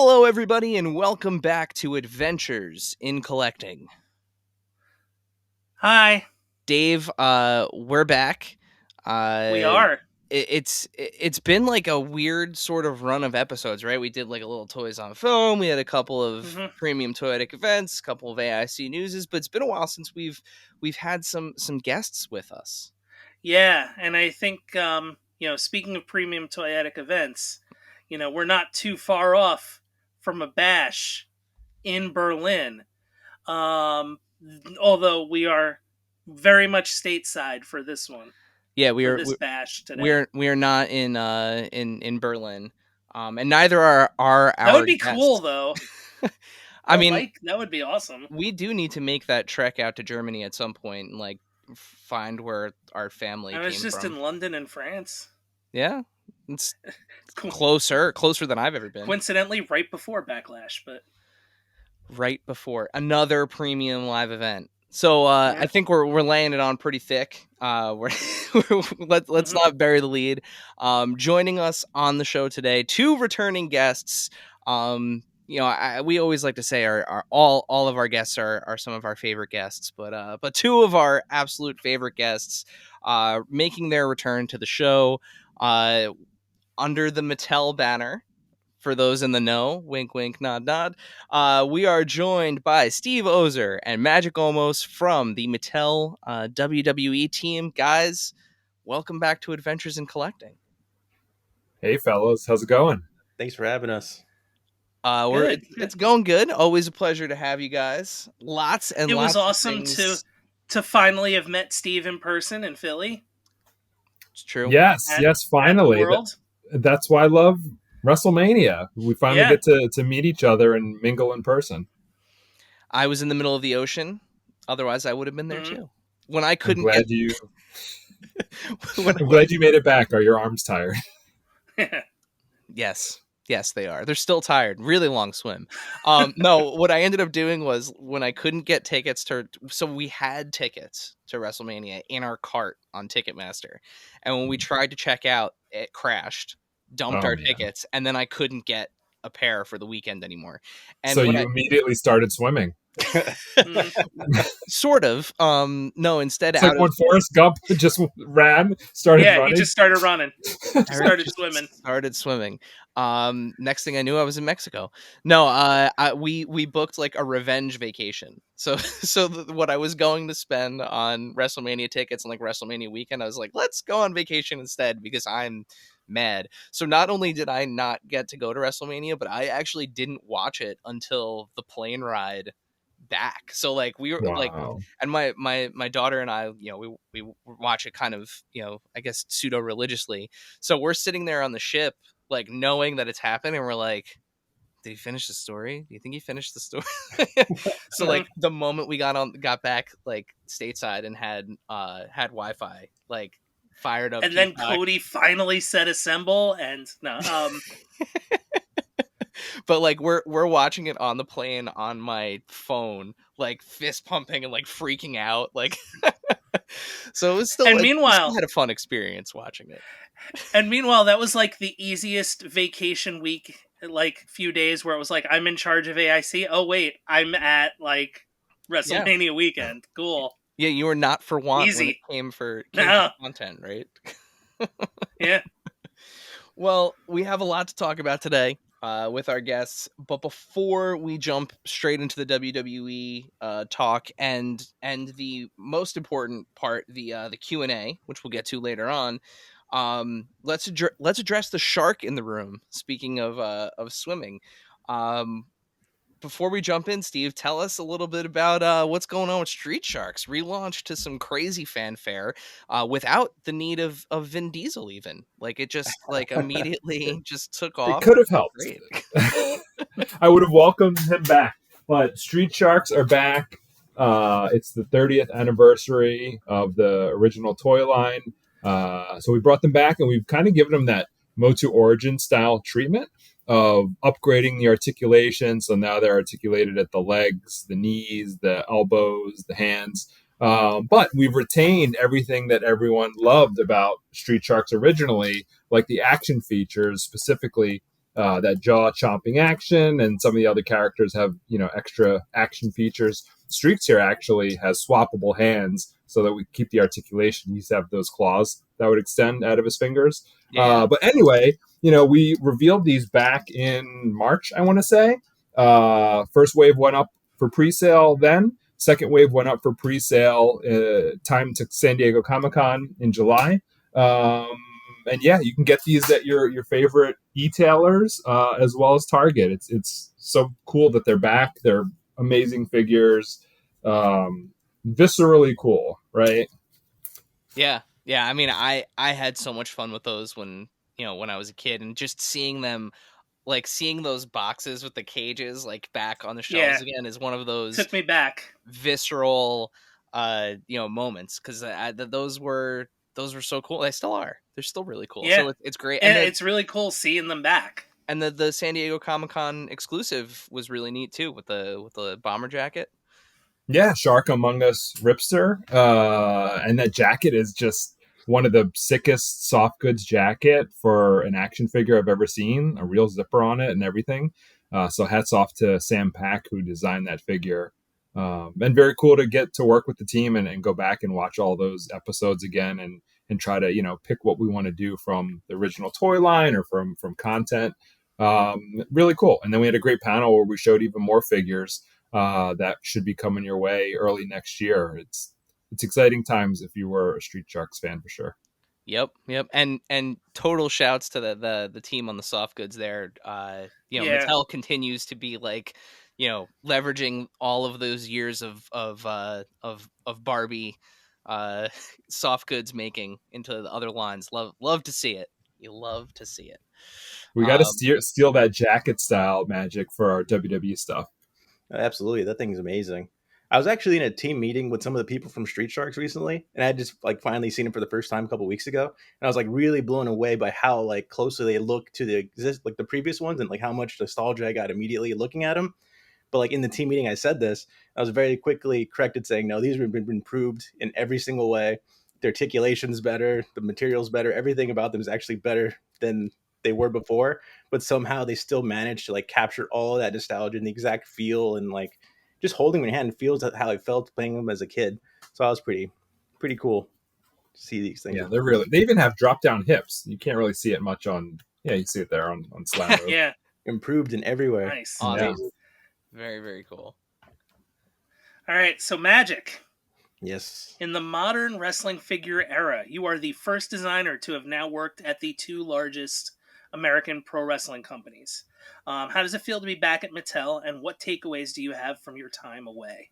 Hello, everybody, and welcome back to Adventures in Collecting. Hi. Dave, we're back. We are. It's been like a weird sort of run of episodes, right? We did like a little Toys on Film. We had a couple of premium toyetic events, a couple of AIC newses, but it's been a while since we've had some guests with us. Yeah, and I think speaking of premium toyetic events, we're not too far off from a bash in Berlin. Although we are very much stateside for this one. Yeah, we're bash today. We are not in Berlin, and neither are our That would be guests. cool, though. I mean, that would be awesome. We do need to make that trek out to Germany at some point and like find where our family came from. I was just in London and France. Yeah, it's closer than I've ever been. Coincidentally, right before Backlash, but right before another premium live event. So I think we're laying it on pretty thick. Let's not bury the lead. Joining us on the show today, two returning guests. We always like to say all of our guests are some of our favorite guests, but two of our absolute favorite guests making their return to the show under the Mattel banner. For those in the know, wink, wink, nod, nod. We are joined by Steve Ozer and Magic Olmos from the Mattel WWE Team. Guys, welcome back to Adventures in Collecting. Hey, fellas. How's it going? Thanks for having us. It's going good. Always a pleasure to have you guys. Lots and lots. It was awesome to finally have met Steve in person in Philly. It's true. Yes, finally. That's why I love WrestleMania. We finally get to meet each other and mingle in person. I was in the middle of the ocean. Otherwise, I would have been there too. When I couldn't I'm glad you made it back. Are your arms tired? Yes, they are. They're still tired. Really long swim. No, what I ended up doing was when I couldn't get tickets so we had tickets to WrestleMania in our cart on Ticketmaster. And when we tried to check out, it crashed. Dumped our tickets, and then I couldn't get a pair for the weekend anymore. And so you immediately started swimming. Sort of. No, instead it's like when Forrest Gump just started running. He just started running. Started swimming. Next thing I knew, I was in Mexico. No, we booked like a revenge vacation. So what I was going to spend on WrestleMania tickets and like WrestleMania weekend, I was like, let's go on vacation instead because I'm mad. So not only did I not get to go to WrestleMania, but I actually didn't watch it until the plane ride back. So like we were like, and my daughter and I, we watch it kind of, I guess pseudo religiously. So we're sitting there on the ship, like knowing that it's happened, and we're like, did he finish the story? Do you think he finished the story? So like the moment we got back like stateside and had Wi-Fi, like fired up, and then Cody finally said assemble, and but like we're watching it on the plane on my phone, like fist pumping and like freaking out, like so it was still. And meanwhile, had a fun experience watching it. And meanwhile, that was like the easiest vacation week, like few days where it was like I'm in charge of AIC. Oh wait, I'm at like WrestleMania weekend. Cool. Yeah, you were not for want when it came for content, right? Yeah. Well, we have a lot to talk about today with our guests, but before we jump straight into the WWE talk and the most important part, the Q&A, which we'll get to later on, let's address the shark in the room. Speaking of swimming. Before we jump in, Steve, tell us a little bit about what's going on with Street Sharks. Relaunched to some crazy fanfare without the need of Vin Diesel even. Like, it just, like, immediately just took off. It could have helped. I would have welcomed him back. But Street Sharks are back. It's the 30th anniversary of the original toy line. So we brought them back, and we've kind of given them that Motu Origin style treatment of upgrading the articulation. So now they're articulated at the legs, the knees, the elbows, the hands. But we've retained everything that everyone loved about Street Sharks originally, like the action features, specifically that jaw chomping action, and some of the other characters have extra action features. Streaks here actually has swappable hands, so that we keep the articulation. He used to have those claws that would extend out of his fingers. But anyway, we revealed these back in March, I want to say. First wave went up for pre-sale then. Second wave went up for pre-sale time to San Diego Comic-Con in July. And yeah, you can get these at your favorite e-tailers as well as Target. It's so cool that they're back. They're amazing figures. Viscerally cool, right? Yeah. I mean, I had so much fun with those when I was a kid, and just seeing them, like seeing those boxes with the cages like back on the shelves again is one of those took me back visceral moments, because those were so cool. They still are. They're still really cool. Yeah. So it's great, and it's really cool seeing them back. And the San Diego Comic-Con exclusive was really neat too, with the bomber jacket. Yeah, Shark Among Us Ripster, and that jacket is just one of the sickest soft goods jacket for an action figure I've ever seen. A real zipper on it and everything. So hats off to Sam Pack, who designed that figure. And very cool to get to work with the team and go back and watch all those episodes again and try to pick what we want to do from the original toy line or from content. Really cool. And then we had a great panel where we showed even more figures that should be coming your way early next year. It's exciting times if you were a Street Sharks fan, for sure. Yep. And total shouts to the team on the soft goods there. Mattel continues to be like, leveraging all of those years of Barbie soft goods making into the other lines. Love to see it. You love to see it. We got to steal that jacket style magic for our WWE stuff. Absolutely, that thing's amazing. I was actually in a team meeting with some of the people from Street Sharks recently, and I had just finally seen him for the first time a couple weeks ago, and I was really blown away by how closely they look to the previous ones, and how much nostalgia I got immediately looking at them. But in the team meeting, I said this. I was very quickly corrected, saying no, these have been improved in every single way. The articulation's better, the material's better, everything about them is actually better than they were before. But somehow they still managed to capture all of that nostalgia and the exact feel, and just holding them in your hand feels how I felt playing them as a kid. So I was pretty cool to see these things. Yeah, they even have drop down hips. You can't really see it much on. Yeah, you see it there on Slam. Yeah, improved in every way. Nice, awesome. Yeah. Very, very cool. All right, so Magic. Yes. In the modern wrestling figure era, you are the first designer to have now worked at the two largest American pro wrestling companies. How does it feel to be back at Mattel, and what takeaways do you have from your time away?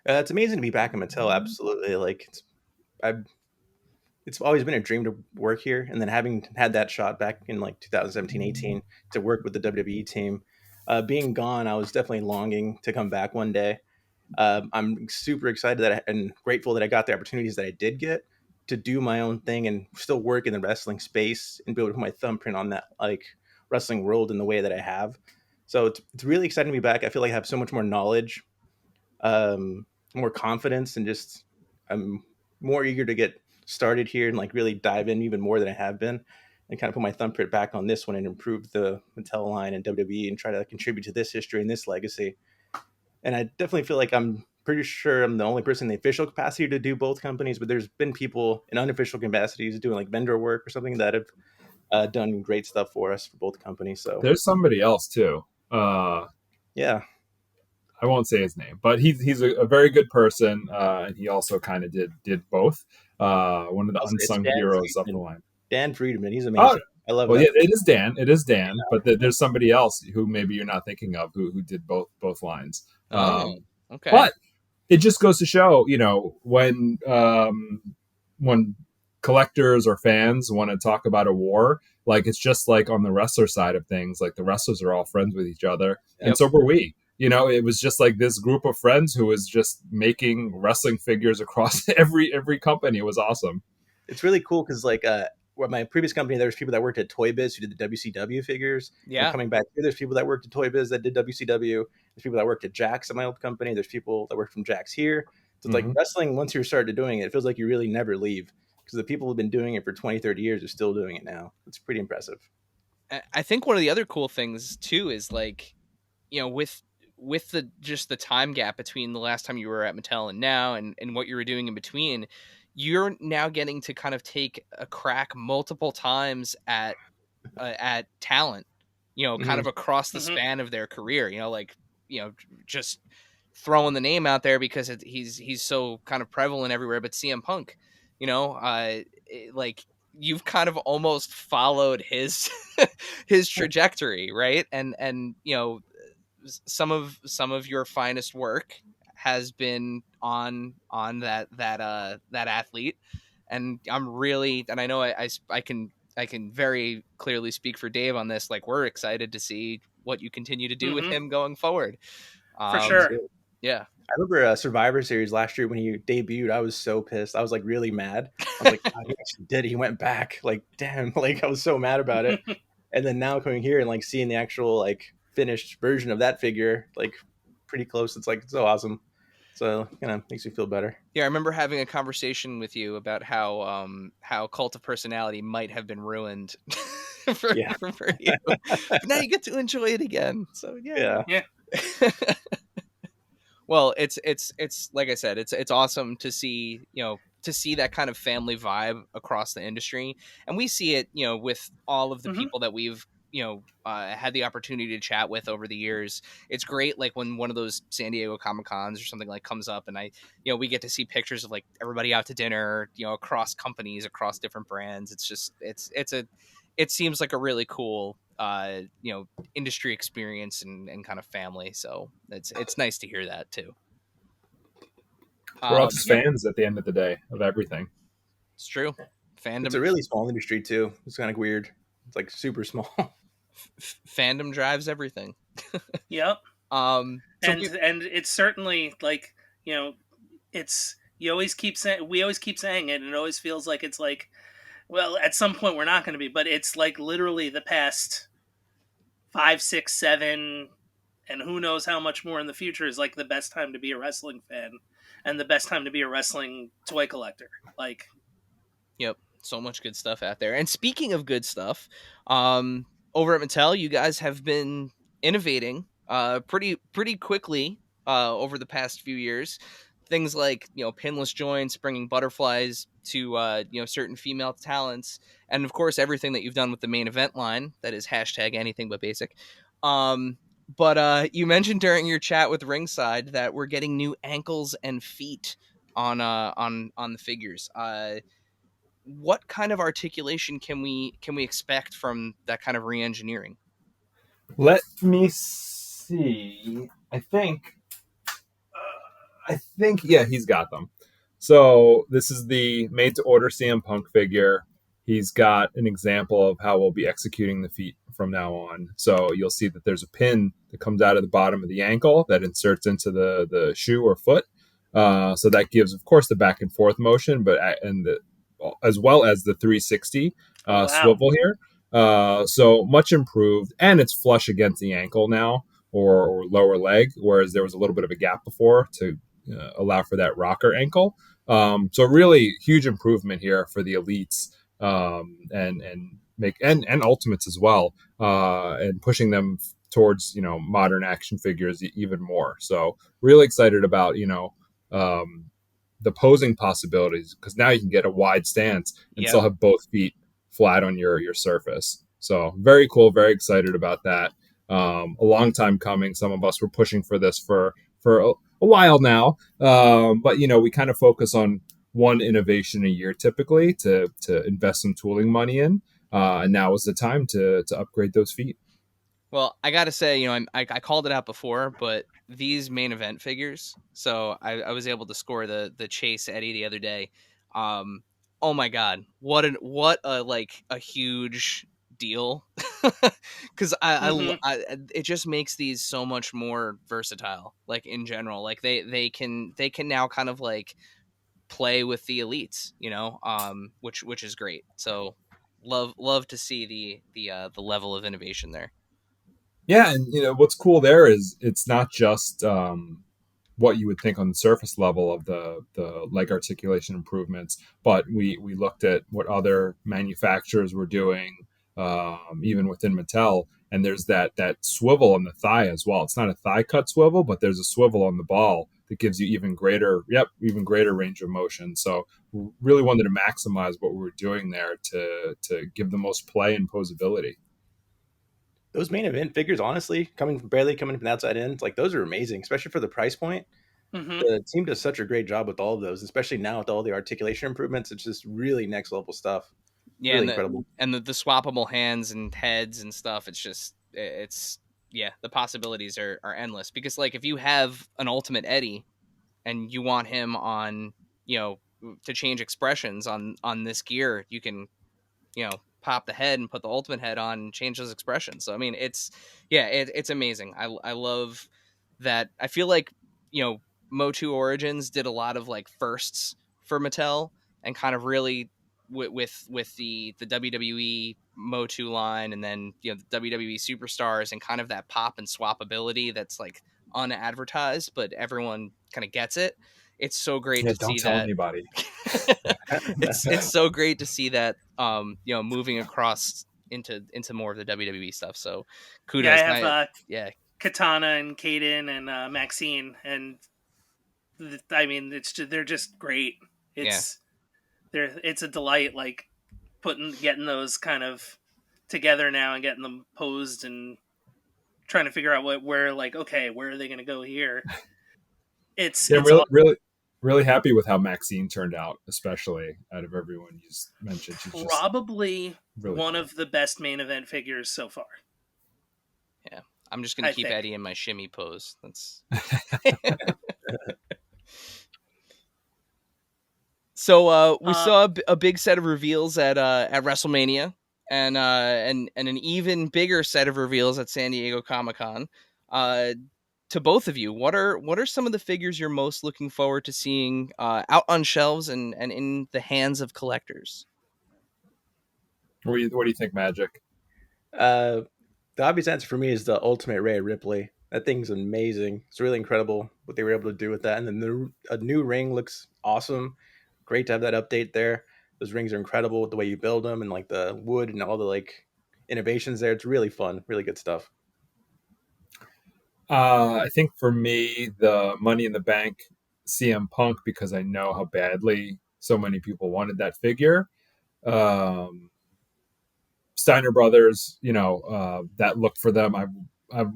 It's amazing to be back at Mattel. Absolutely. It's always been a dream to work here, and then having had that shot back in 2017-18 to work with the WWE team, being gone, I was definitely longing to come back one day. I'm super excited and grateful that I got the opportunities that I did get to do my own thing and still work in the wrestling space and be able to put my thumbprint on that wrestling world in the way that I have. So it's really exciting to be back. I feel like I have so much more knowledge, more confidence, and just I'm more eager to get started here and really dive in even more than I have been, and kind of put my thumbprint back on this one and improve the Mattel line and WWE and try to contribute to this history and this legacy. And I definitely feel like I'm pretty sure I'm the only person in the official capacity to do both companies, but there's been people in unofficial capacities doing vendor work or something that have done great stuff for us for both companies. So there's somebody else too. Yeah. I won't say his name, but he's a very good person, and he also kind of did both. One of the unsung heroes of the line. Dan Friedman, he's amazing. I love. Well, yeah, it is Dan. Yeah. But there's somebody else who maybe you're not thinking of who did both lines. Okay. But it just goes to show, when collectors or fans want to talk about a war, it's just on the wrestler side of things. The wrestlers are all friends with each other, and so were we. It was just this group of friends who was just making wrestling figures across every company. It was awesome. It's really cool because where my previous company, there was people that worked at Toy Biz who did the WCW figures. Yeah. And coming back here, there's people that worked at Toy Biz that did WCW. There's people that worked at Jax at my old company. There's people that worked from Jax here. So it's wrestling, once you started doing it, it feels like you really never leave, because the people who've been doing it for 20, 30 years are still doing it now. It's pretty impressive. I think one of the other cool things too is like, with the just the time gap between the last time you were at Mattel and now, and what you were doing in between, you're now getting to kind of take a crack multiple times at talent, kind of across the span of their career, like, just throwing the name out there because he's so kind of prevalent everywhere. But CM Punk, like, you've kind of almost followed his his trajectory, right? And some of your finest work has been on that athlete. And I know I can very clearly speak for Dave on this. Like, we're excited to see what you continue to do with him going forward. For sure. Yeah. I remember Survivor Series last year when he debuted. I was so pissed. I was like really mad. I was like, God, he actually did it. He went back. Like, damn. Like, I was so mad about it. And then now coming here and like seeing the actual like finished version of that figure, like pretty close. It's like so awesome. So makes me feel better. Yeah, I remember having a conversation with you about how Cult of Personality might have been ruined for you. But now you get to enjoy it again. So yeah. Well, it's like I said, it's awesome to see, to see that kind of family vibe across the industry. And we see it, with all of the people that we've, had the opportunity to chat with over the years. It's great. Like when one of those San Diego Comic-Cons or something like comes up, and we get to see pictures of like everybody out to dinner, across companies, across different brands. It's just, it seems like a really cool, industry experience and kind of family. So it's nice to hear that too. We're all just fans at the end of the day of everything. It's true. Fandom. It's a really small industry too. It's kind of weird. It's like super small. Fandom drives everything. Yep. And it's certainly like, it's, we always keep saying it, and it always feels like it's like, well, at some point we're not going to be, but it's like literally the past 5, 6, 7, and who knows how much more in the future is like the best time to be a wrestling fan and the best time to be a wrestling toy collector. Like, yep, so much good stuff out there. And speaking of good stuff, over at Mattel, you guys have been innovating pretty quickly over the past few years. Things like, pinless joints, bringing butterflies to, certain female talents. And of course, everything that you've done with the main event line, that is #anythingbutbasic. But you mentioned during your chat with Ringside that we're getting new ankles and feet on the figures. What kind of articulation can we expect from that kind of re-engineering? Let me see. I think, yeah, he's got them. So this is the made-to-order CM Punk figure. He's got an example of how we'll be executing the feet from now on. So you'll see that there's a pin that comes out of the bottom of the ankle that inserts into the shoe or foot. So that gives, of course, the back and forth motion, but as well as the 360 swivel here. So much improved, and it's flush against the ankle now, or lower leg, whereas there was a little bit of a gap before to allow for that rocker ankle. So really huge improvement here for the elites, and ultimates as well, and pushing them towards modern action figures even more. So really excited about the posing possibilities, because now you can get a wide stance and still have both feet flat on your surface. So very cool, very excited about that. A long time coming. Some of us were pushing for this for a while now, but we kind of focus on one innovation a year typically to invest some tooling money in, and now is the time to upgrade those feet. Well, I gotta say, I called it out before, but these main event figures, so I was able to score the Chase Eddie the other day. Oh my God, what a huge deal, because it just makes these so much more versatile, like in general. Like they can now kind of like play with the elites, which is great. So love to see the level of innovation there. Yeah, and what's cool there is it's not just what you would think on the surface level of the leg articulation improvements, but we looked at what other manufacturers were doing, even within Mattel. And there's that swivel on the thigh as well. It's not a thigh cut swivel, but there's a swivel on the ball that gives you even greater range of motion. So we really wanted to maximize what we were doing there to give the most play and posability. Those main event figures, honestly, barely coming from the outside in, like those are amazing, especially for the price point. Mm-hmm. The team does such a great job with all of those, especially now with all the articulation improvements. It's just really next level stuff. Yeah, really and incredible. The swappable hands and heads and stuff. The possibilities are endless, because like if you have an Ultimate Eddie and you want him on, to change expressions on this gear, you can, pop the head and put the Ultimate head on and change those expressions. So I mean, it's amazing. I love that. I feel like, Motu Origins did a lot of like firsts for Mattel, and kind of really with the WWE Motu line, and then the WWE Superstars, and kind of that pop and swap ability that's like unadvertised, but everyone kind of gets it. It's so great to see that. Anybody. It's so great to see that moving across into more of the WWE stuff. So kudos. Yeah, I have Katana and Kaden and Maxine, and I mean they're just great. It's a delight, like getting those kind of together now and getting them posed and trying to figure out where are they going to go here. It's really happy with how Maxine turned out, especially out of everyone you mentioned. She's probably really one of the best main event figures so far. Yeah, I'm just going to keep Eddie in my shimmy pose. That's So we saw a big set of reveals at WrestleMania, and an even bigger set of reveals at San Diego Comic-Con. To both of you, what are some of the figures you're most looking forward to seeing out on shelves and in the hands of collectors? What do you think, Magic? The obvious answer for me is the Ultimate Rhea Ripley. That thing's amazing. It's really incredible what they were able to do with that. And then a new ring looks awesome. Great to have that update there. Those rings are incredible with the way you build them, and like the wood and all the like innovations there. It's really fun, really good stuff. I think for me, the Money in the Bank CM Punk, because I know how badly so many people wanted that figure. Steiner Brothers, that looked for them. I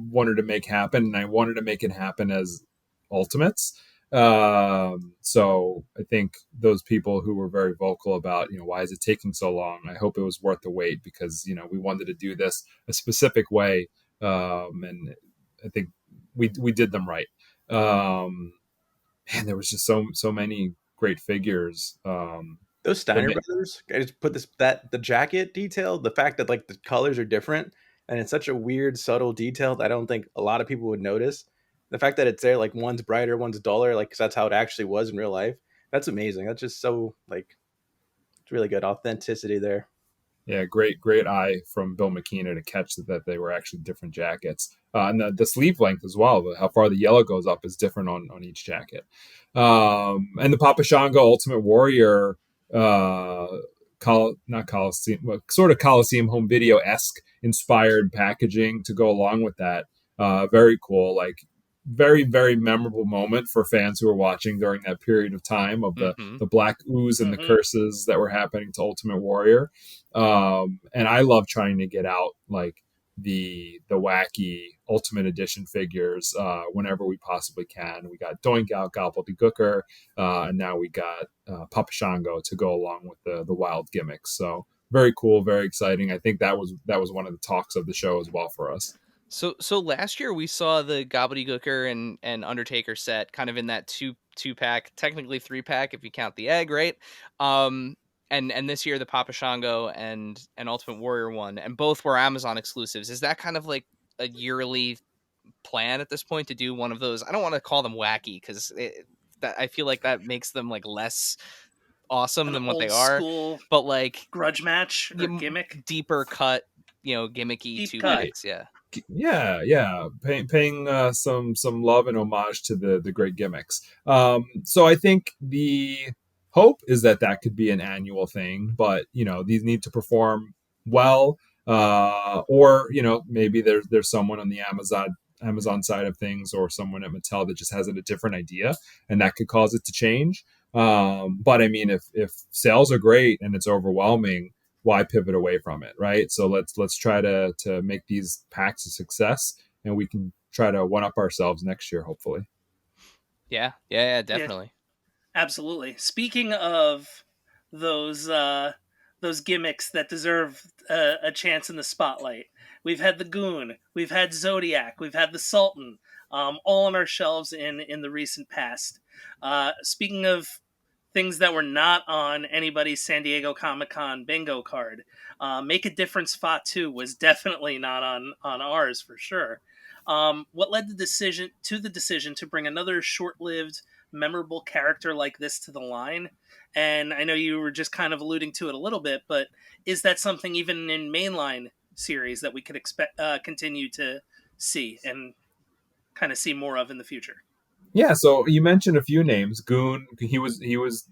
wanted to make happen, and I wanted to make it happen as Ultimates. So I think those people who were very vocal about, why is it taking so long? I hope it was worth the wait, because, we wanted to do this a specific way. And I think we did them right. And there was just so many great figures. Those Steiner Brothers, I just put the jacket detail, the fact that like the colors are different, and it's such a weird, subtle detail that I don't think a lot of people would notice. The fact that it's there, like one's brighter, one's duller, like 'cause that's how it actually was in real life. That's amazing. That's just so like, it's really good authenticity there. Yeah, great eye from Bill McKenna to catch that they were actually different jackets. And the sleeve length as well, how far the yellow goes up is different on each jacket. And the Papa Shango Ultimate Warrior, not Coliseum, but sort of Coliseum home video-esque inspired packaging to go along with that. Very cool, like very, very memorable moment for fans who were watching during that period of time of the black ooze and the curses that were happening to Ultimate Warrior. And I love trying to get out like the wacky Ultimate Edition figures whenever we possibly can. We got Doink Out Gobbledygooker, and now we got Papa Shango to go along with the wild gimmicks. So very cool, very exciting. I think that was one of the talks of the show as well for us. So last year we saw the Gobbledygooker and Undertaker set kind of in that two pack, technically 3-pack if you count the egg, right? And this year the Papa Shango and Ultimate Warrior one, and both were Amazon exclusives. Is that kind of like a yearly plan at this point to do one of those? I don't want to call them wacky, because I feel like that makes them like less awesome than what they are. But like grudge match or gimmick, deeper cut, gimmicky 2-packs. Yeah. Paying some love and homage to the great gimmicks. So I think the hope is that could be an annual thing, but these need to perform well. Or maybe there's someone on the Amazon side of things, or someone at Mattel that just has a different idea, and that could cause it to change. But I mean, if sales are great and it's overwhelming, why pivot away from it, right? So let's try to make these packs a success, and we can try to one up ourselves next year, hopefully. Yeah, definitely. Yeah, absolutely. Speaking of those gimmicks that deserve a chance in the spotlight, we've had the Goon, we've had Zodiac, we've had the Sultan, all on our shelves in the recent past. Speaking of things that were not on anybody's San Diego Comic-Con bingo card, Make a Difference Fatu was definitely not on ours for sure. What led the decision to bring another short-lived, memorable character like this to the line? And I know you were just kind of alluding to it a little bit, but is that something even in mainline series that we could expect continue to see and kind of see more of in the future? Yeah, so you mentioned a few names. Goon, he was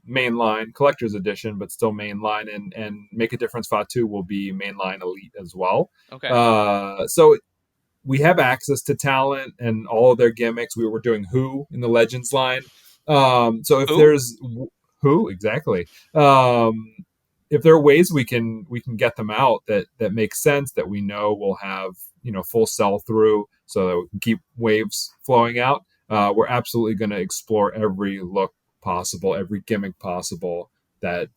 mainline collector's edition, but still mainline, and Make a Difference Fatu will be mainline elite as well. Okay. So we have access to talent and all of their gimmicks. We were doing Who in the Legends line. So if there's Who exactly, if there are ways we can get them out that make sense, that we know will have full sell through, so that we can keep waves flowing out. We're absolutely going to explore every look possible, every gimmick possible that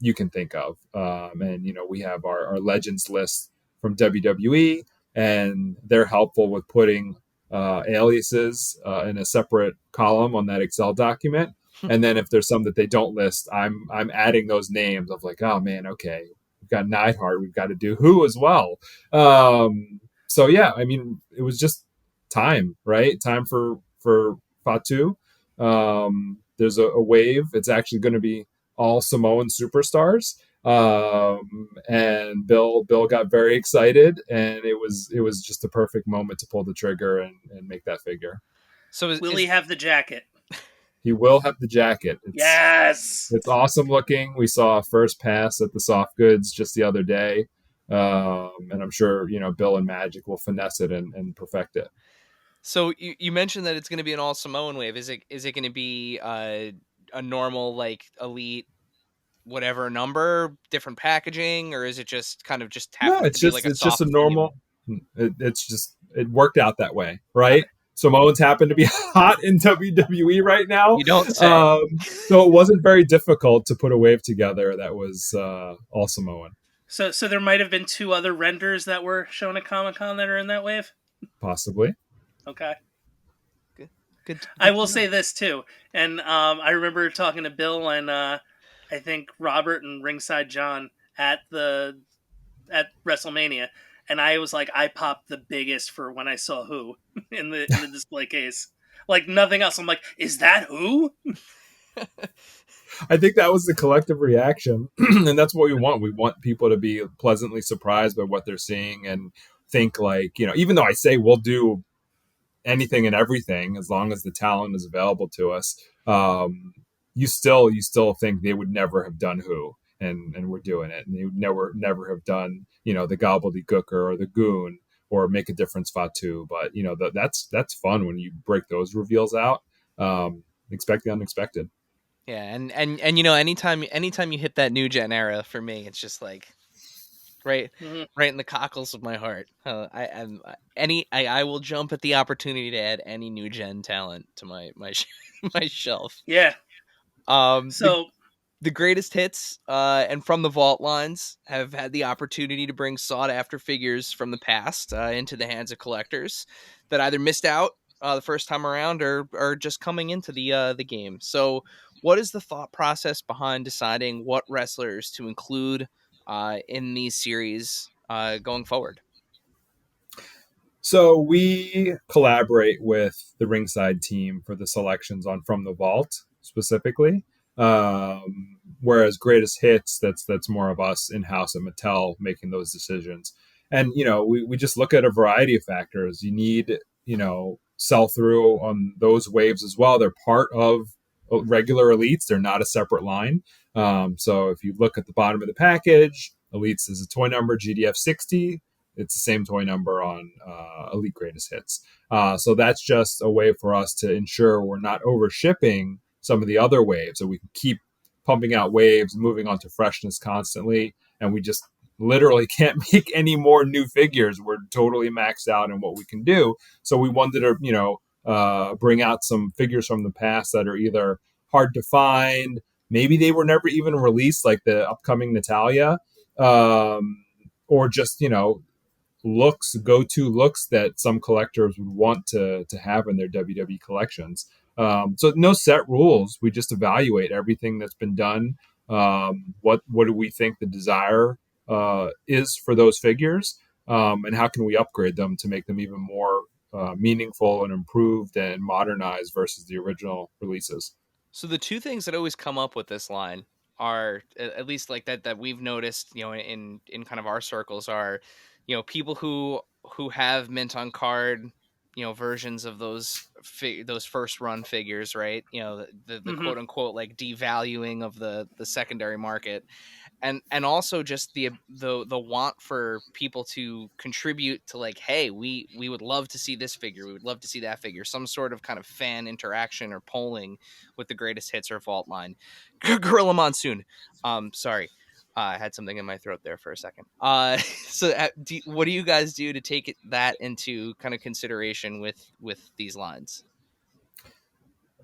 you can think of. And we have our legends list from WWE, and they're helpful with putting aliases in a separate column on that Excel document. And then if there's some that they don't list, I'm adding those names of like, oh man, okay, we've got Neidhart, we've got to do Who as well. So yeah, I mean, it was just time, right? Time for Fatu. There's a wave. It's actually going to be all Samoan superstars. And Bill got very excited, and it was just the perfect moment to pull the trigger and make that figure. So will he have the jacket? He will have the jacket. Yes! It's awesome looking. We saw a first pass at the soft goods just the other day. And I'm sure, Bill and Magic will finesse it and perfect it. So you mentioned that it's going to be an all Samoan wave. Is it going to be a normal, like, elite whatever number, different packaging, or is it just kind of just no? It's just a normal. It worked out that way, right? Okay. Samoans happen to be hot in WWE right now. You don't say. So it wasn't very difficult to put a wave together that was all Samoan. So there might have been two other renders that were shown at Comic-Con that are in that wave? Possibly. Okay. Good. I will say this too, and I remember talking to Bill and I think Robert and Ringside John at WrestleMania, and I was like, I popped the biggest for when I saw Who in the display case. Like nothing else. I'm like, is that Who? I think that was the collective reaction, and that's what we want. We want people to be pleasantly surprised by what they're seeing and think like, even though I say we'll do anything and everything as long as the talent is available to us, you still think they would never have done Who, and we're doing it, and they would never have done the Gobbledygooker or the Goon or Make a Difference Fatu. But that's fun when you break those reveals out. Expect the unexpected. Yeah, and anytime you hit that new gen era, for me, it's just like right in the cockles of my heart. I will jump at the opportunity to add any new gen talent to my shelf. Yeah. So the greatest hits and From the Vault lines have had the opportunity to bring sought after figures from the past into the hands of collectors that either missed out the first time around or just coming into the game. So what is the thought process behind deciding what wrestlers to include in these series going forward? So we collaborate with the Ringside team for the selections on From the Vault specifically. Whereas Greatest Hits, that's more of us in-house at Mattel making those decisions. And, we just look at a variety of factors. You need, sell through on those waves as well. They're part of regular elites. They're not a separate line. So if you look at the bottom of the package, Elites is a toy number, GDF 60. It's the same toy number on Elite Greatest Hits. So that's just a way for us to ensure we're not over shipping some of the other waves, so we can keep pumping out waves, moving on to freshness constantly, and we just literally can't make any more new figures. We're totally maxed out in what we can do. So we wanted to, bring out some figures from the past that are either hard to find, maybe they were never even released, like the upcoming Natalia, or just, go-to looks that some collectors would want to have in their WWE collections. So no set rules. We just evaluate everything that's been done. What do we think the desire is for those figures, and how can we upgrade them to make them even more meaningful and improved and modernized versus the original releases. So the two things that always come up with this line are, at least like that we've noticed, in kind of our circles, are, people who have mint on card, versions of those first run figures, right? The quote unquote like devaluing of the secondary market. And also just the want for people to contribute to, like, hey, we would love to see this figure, we would love to see that figure, some sort of kind of fan interaction or polling with the greatest hits or vault line. Gorilla Monsoon. Sorry, I had something in my throat there for a second. So what do you guys do to take that into kind of consideration with these lines?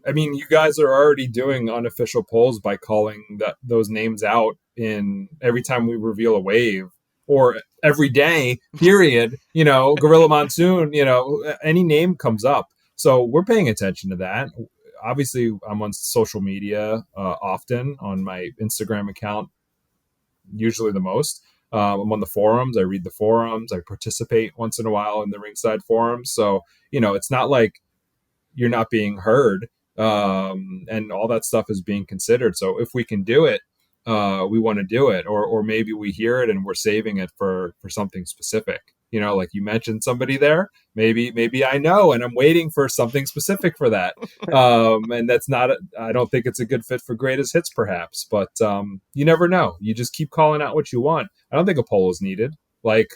I mean, you guys are already doing unofficial polls by calling those names out in every time we reveal a wave, or every day, period. Gorilla Monsoon, any name comes up. So we're paying attention to that. Obviously, I'm on social media often on my Instagram account, usually the most. I'm on the forums. I read the forums. I participate once in a while in the ringside forums. So, it's not like you're not being heard. And all that stuff is being considered. So if we can do it, we want to do it, or maybe we hear it and we're saving it for something specific. Like you mentioned somebody there, maybe I know, and I'm waiting for something specific for that. And that's not, I don't think it's a good fit for greatest hits perhaps, but you never know. You just keep calling out what you want. I don't think a poll is needed. Like,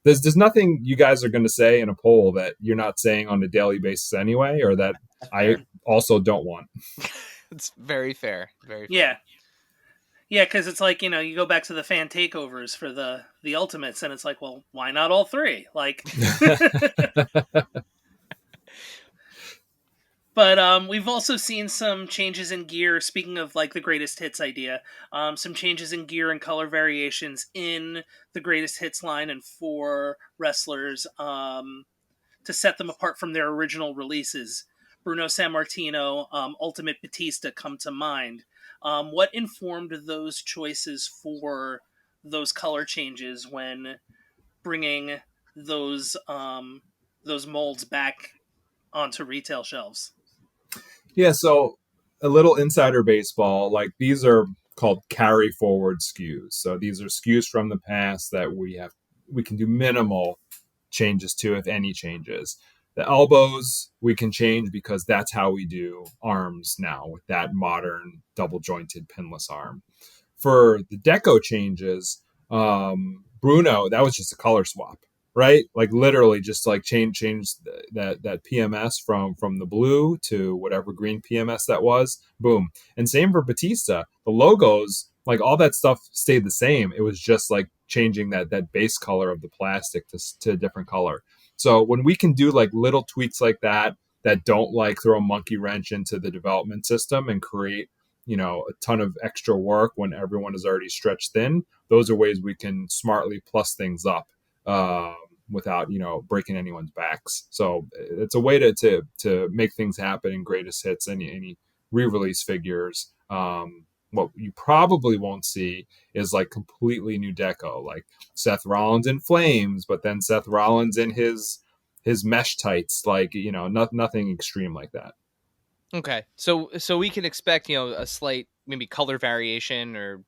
there's nothing you guys are going to say in a poll that you're not saying on a daily basis anyway, or that I also don't want. It's very fair. Very fair. Yeah. Yeah, because it's like, you go back to the fan takeovers for the Ultimates, and it's like, well, why not all three? Like, but we've also seen some changes in gear. Speaking of like the greatest hits idea, some changes in gear and color variations in the greatest hits line and for wrestlers to set them apart from their original releases. Bruno Sammartino, Ultimate Batista come to mind. What informed those choices for those color changes when bringing those molds back onto retail shelves? Yeah, so a little insider baseball, like these are called carry forward SKUs. So these are SKUs from the past that we can do minimal changes to, if any changes. The elbows we can change because that's how we do arms now, with that modern double jointed pinless arm. For the deco changes, Bruno, that was just a color swap, right? Like literally just like change that PMS from the blue to whatever green PMS that was. Boom. And same for Batista. The logos, like all that stuff stayed the same. It was just like changing that base color of the plastic to a different color. So when we can do like little tweaks like that don't like throw a monkey wrench into the development system and create, a ton of extra work when everyone is already stretched thin, those are ways we can smartly plus things up without, breaking anyone's backs. So it's a way to make things happen in greatest hits, any re-release figures. What you probably won't see is like completely new deco, like Seth Rollins in flames, but then Seth Rollins in his mesh tights, like, nothing extreme like that. Okay. So we can expect, a slight maybe color variation, or,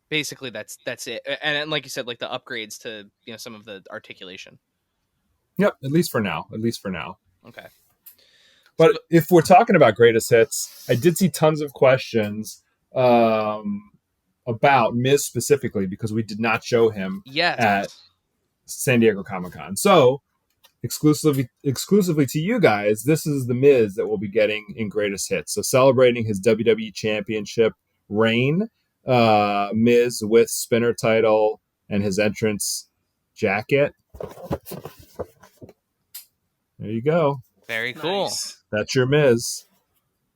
basically that's it. And like you said, like the upgrades to, some of the articulation. Yep. At least for now. Okay. But if we're talking about greatest hits, I did see tons of questions about Miz specifically because we did not show him Yes. at San Diego Comic-Con. So exclusively to you guys, this is the Miz that we'll be getting in Greatest Hits. So celebrating his WWE Championship reign, Miz with spinner title and his entrance jacket. There you go. Very cool. Nice. That's your Miz.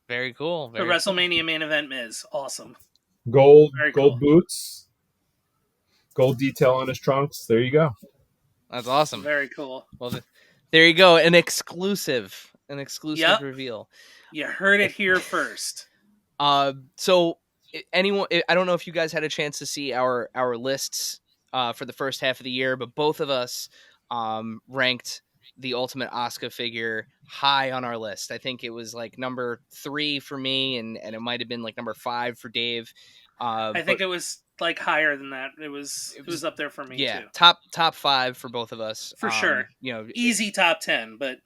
Very cool. The WrestleMania main event Miz. Awesome. Gold Very gold cool. boots. Gold detail on his trunks. There you go. That's awesome. Very cool. Well, there you go. An exclusive Yep. reveal. You heard it here first. So anyone, I don't know if you guys had a chance to see our lists for the first half of the year, but both of us ranked the Ultimate Asuka figure high on our list. I think it was like number 3 for me, and it might have been like number 5 for Dave. I think it was like higher than that. It was up there for me too. Top 5 for both of us for sure. You know, easy top 10, but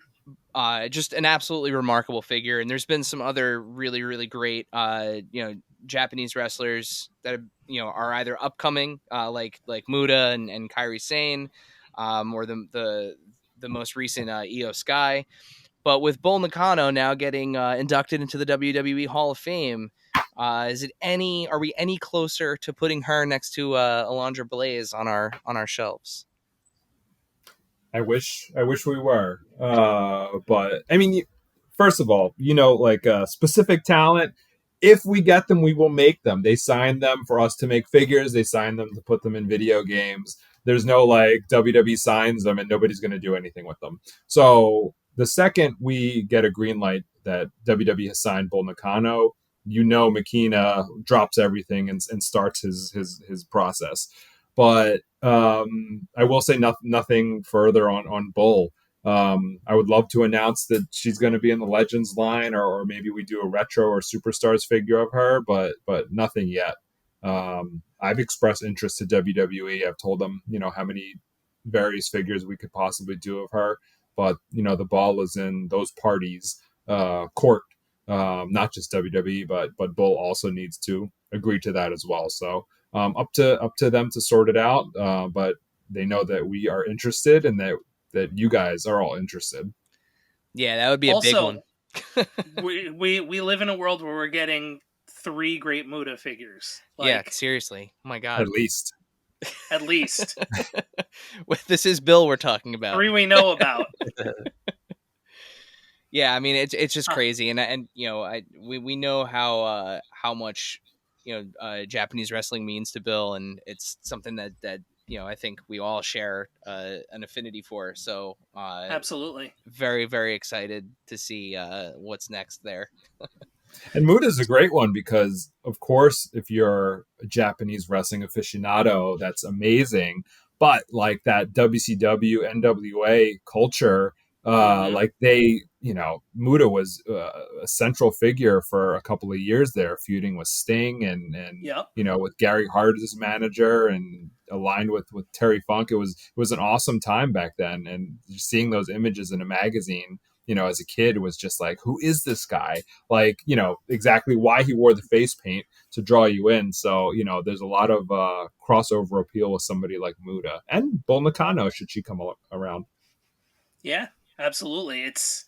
just an absolutely remarkable figure. And there's been some other really, really great Japanese wrestlers that are either upcoming, like Muda and Kairi Sane, or the most recent Io Sky. But with Bull Nakano now getting inducted into the WWE Hall of Fame, are we any closer to putting her next to Alundra Blaze on our shelves? I wish we were. But I mean, first of all, like specific talent, if we get them, we will make them. They signed them for us to make figures. They signed them to put them in video games. There's no like WWE signs them and nobody's going to do anything with them. So the second we get a green light that WWE has signed Bull Nakano, Makina drops everything and starts his process. But I will say nothing further on Bull. I would love to announce that she's going to be in the Legends line, or maybe we do a retro or Superstars figure of her, but nothing yet. I've expressed interest to WWE. I've told them, how many various figures we could possibly do of her, but the ball is in those parties' court. Not just WWE, but Bull also needs to agree to that as well. So up to them to sort it out. But they know that we are interested and that you guys are all interested. Yeah, that would be a big one. we live in a world where we're getting 3 great Muda figures. Yeah, seriously. Oh my God. At least. This is Bill we're talking about. 3 we know about. Yeah, I mean it's just crazy, and we know how much Japanese wrestling means to Bill, and it's something that I think we all share an affinity for. So absolutely, very, very excited to see what's next there. And Muda is a great one because, of course, if you're a Japanese wrestling aficionado, that's amazing. But like that WCW, NWA culture, like they, Muda was a central figure for a couple of years there, feuding with Sting and with Gary Hart as manager and aligned with Terry Funk. It was an awesome time back then, and seeing those images in a magazine, as a kid was just like, who is this guy? Like, exactly why he wore the face paint to draw you in. So, there's a lot of crossover appeal with somebody like Muda and Bull Nakano should she come around. Yeah, absolutely. It's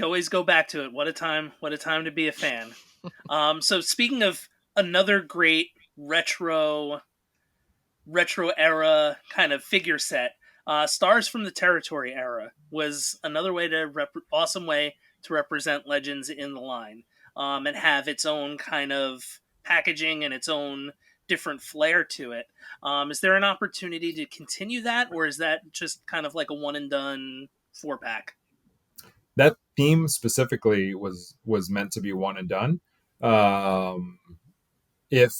always go back to it. What a time to be a fan. So speaking of another great retro era kind of figure set, Stars from the Territory era was another way awesome way to represent Legends in the line, and have its own kind of packaging and its own different flair to it. Is there an opportunity to continue that, or is that just kind of like a one and done 4-pack? That theme specifically was meant to be one and done. If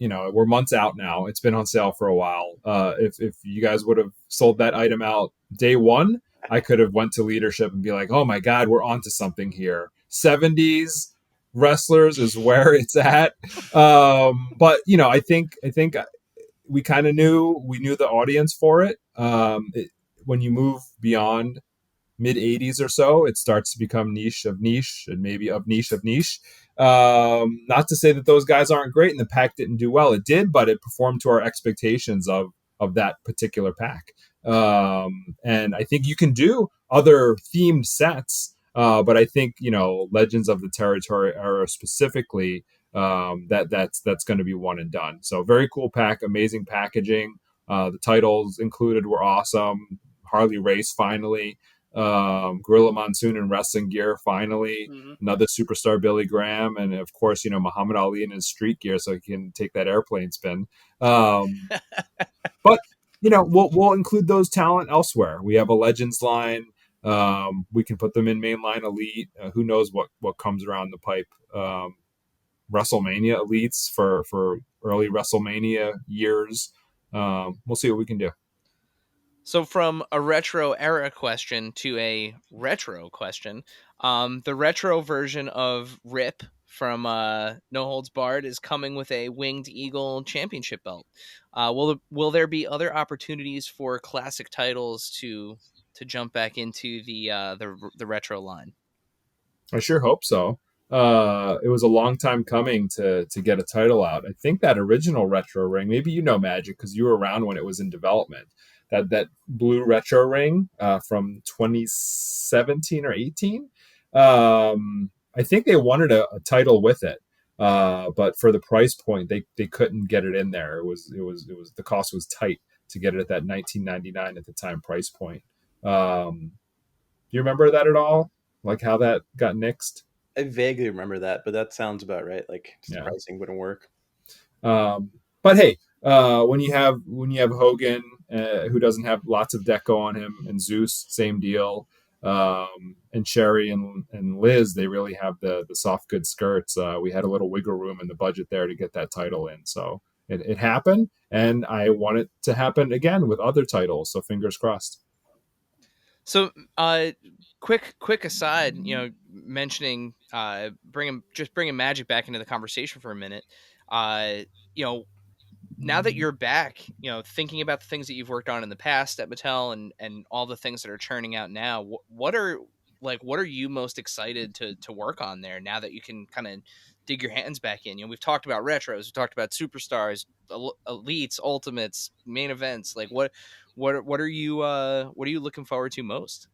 we're months out now, it's been on sale for a while. If you guys would have sold that item out day one, I could have went to leadership and be like, oh my God, we're onto something here. 70s wrestlers is where it's at. But I think we knew the audience for it. When you move beyond mid 80s or so, it starts to become niche of niche and maybe of niche of niche. Not to say that those guys aren't great and the pack didn't do well. It did, but it performed to our expectations of that particular pack. And I think you can do other themed sets, but I think, Legends of the Territory era specifically, that's going to be one and done. So very cool pack, amazing packaging. The titles included were awesome. Harley Race finally, Gorilla Monsoon and wrestling gear finally, another superstar Billy Graham, and of course Muhammad Ali in his street gear so he can take that airplane spin. But we'll include those talent elsewhere. We have a Legends line. We can put them in mainline Elite. Who knows what comes around the pipe. WrestleMania Elites for early WrestleMania years. We'll see what we can do. So from a retro era question to a retro question, the retro version of Rip from No Holds Barred is coming with a Winged Eagle championship belt. Will there be other opportunities for classic titles to jump back into the retro line? I sure hope so. It was a long time coming to get a title out. I think that original retro ring, maybe Magic, because you were around when it was in development. That blue retro ring from 2017 or 18. I think they wanted a title with it, but for the price point, they couldn't get it in there. It was the cost was tight to get it at that $19.99 at the time price point. Do you remember that at all? Like how that got nixed? I vaguely remember that, but that sounds about right. Like the pricing wouldn't work. But hey, when you have Hogan, who doesn't have lots of deco on him, and Zeus, same deal, and Sherry and Liz, they really have the soft good skirts. We had a little wiggle room in the budget there to get that title in, so it happened, and I want it to happen again with other titles. So fingers crossed. So, quick aside, mentioning bringing Magic back into the conversation for a minute. Now that you're back, thinking about the things that you've worked on in the past at Mattel and all the things that are churning out now, what are you most excited to work on there now that you can kind of dig your hands back in? We've talked about retros, we've talked about superstars, elites, ultimates, main events. Like what are you looking forward to most?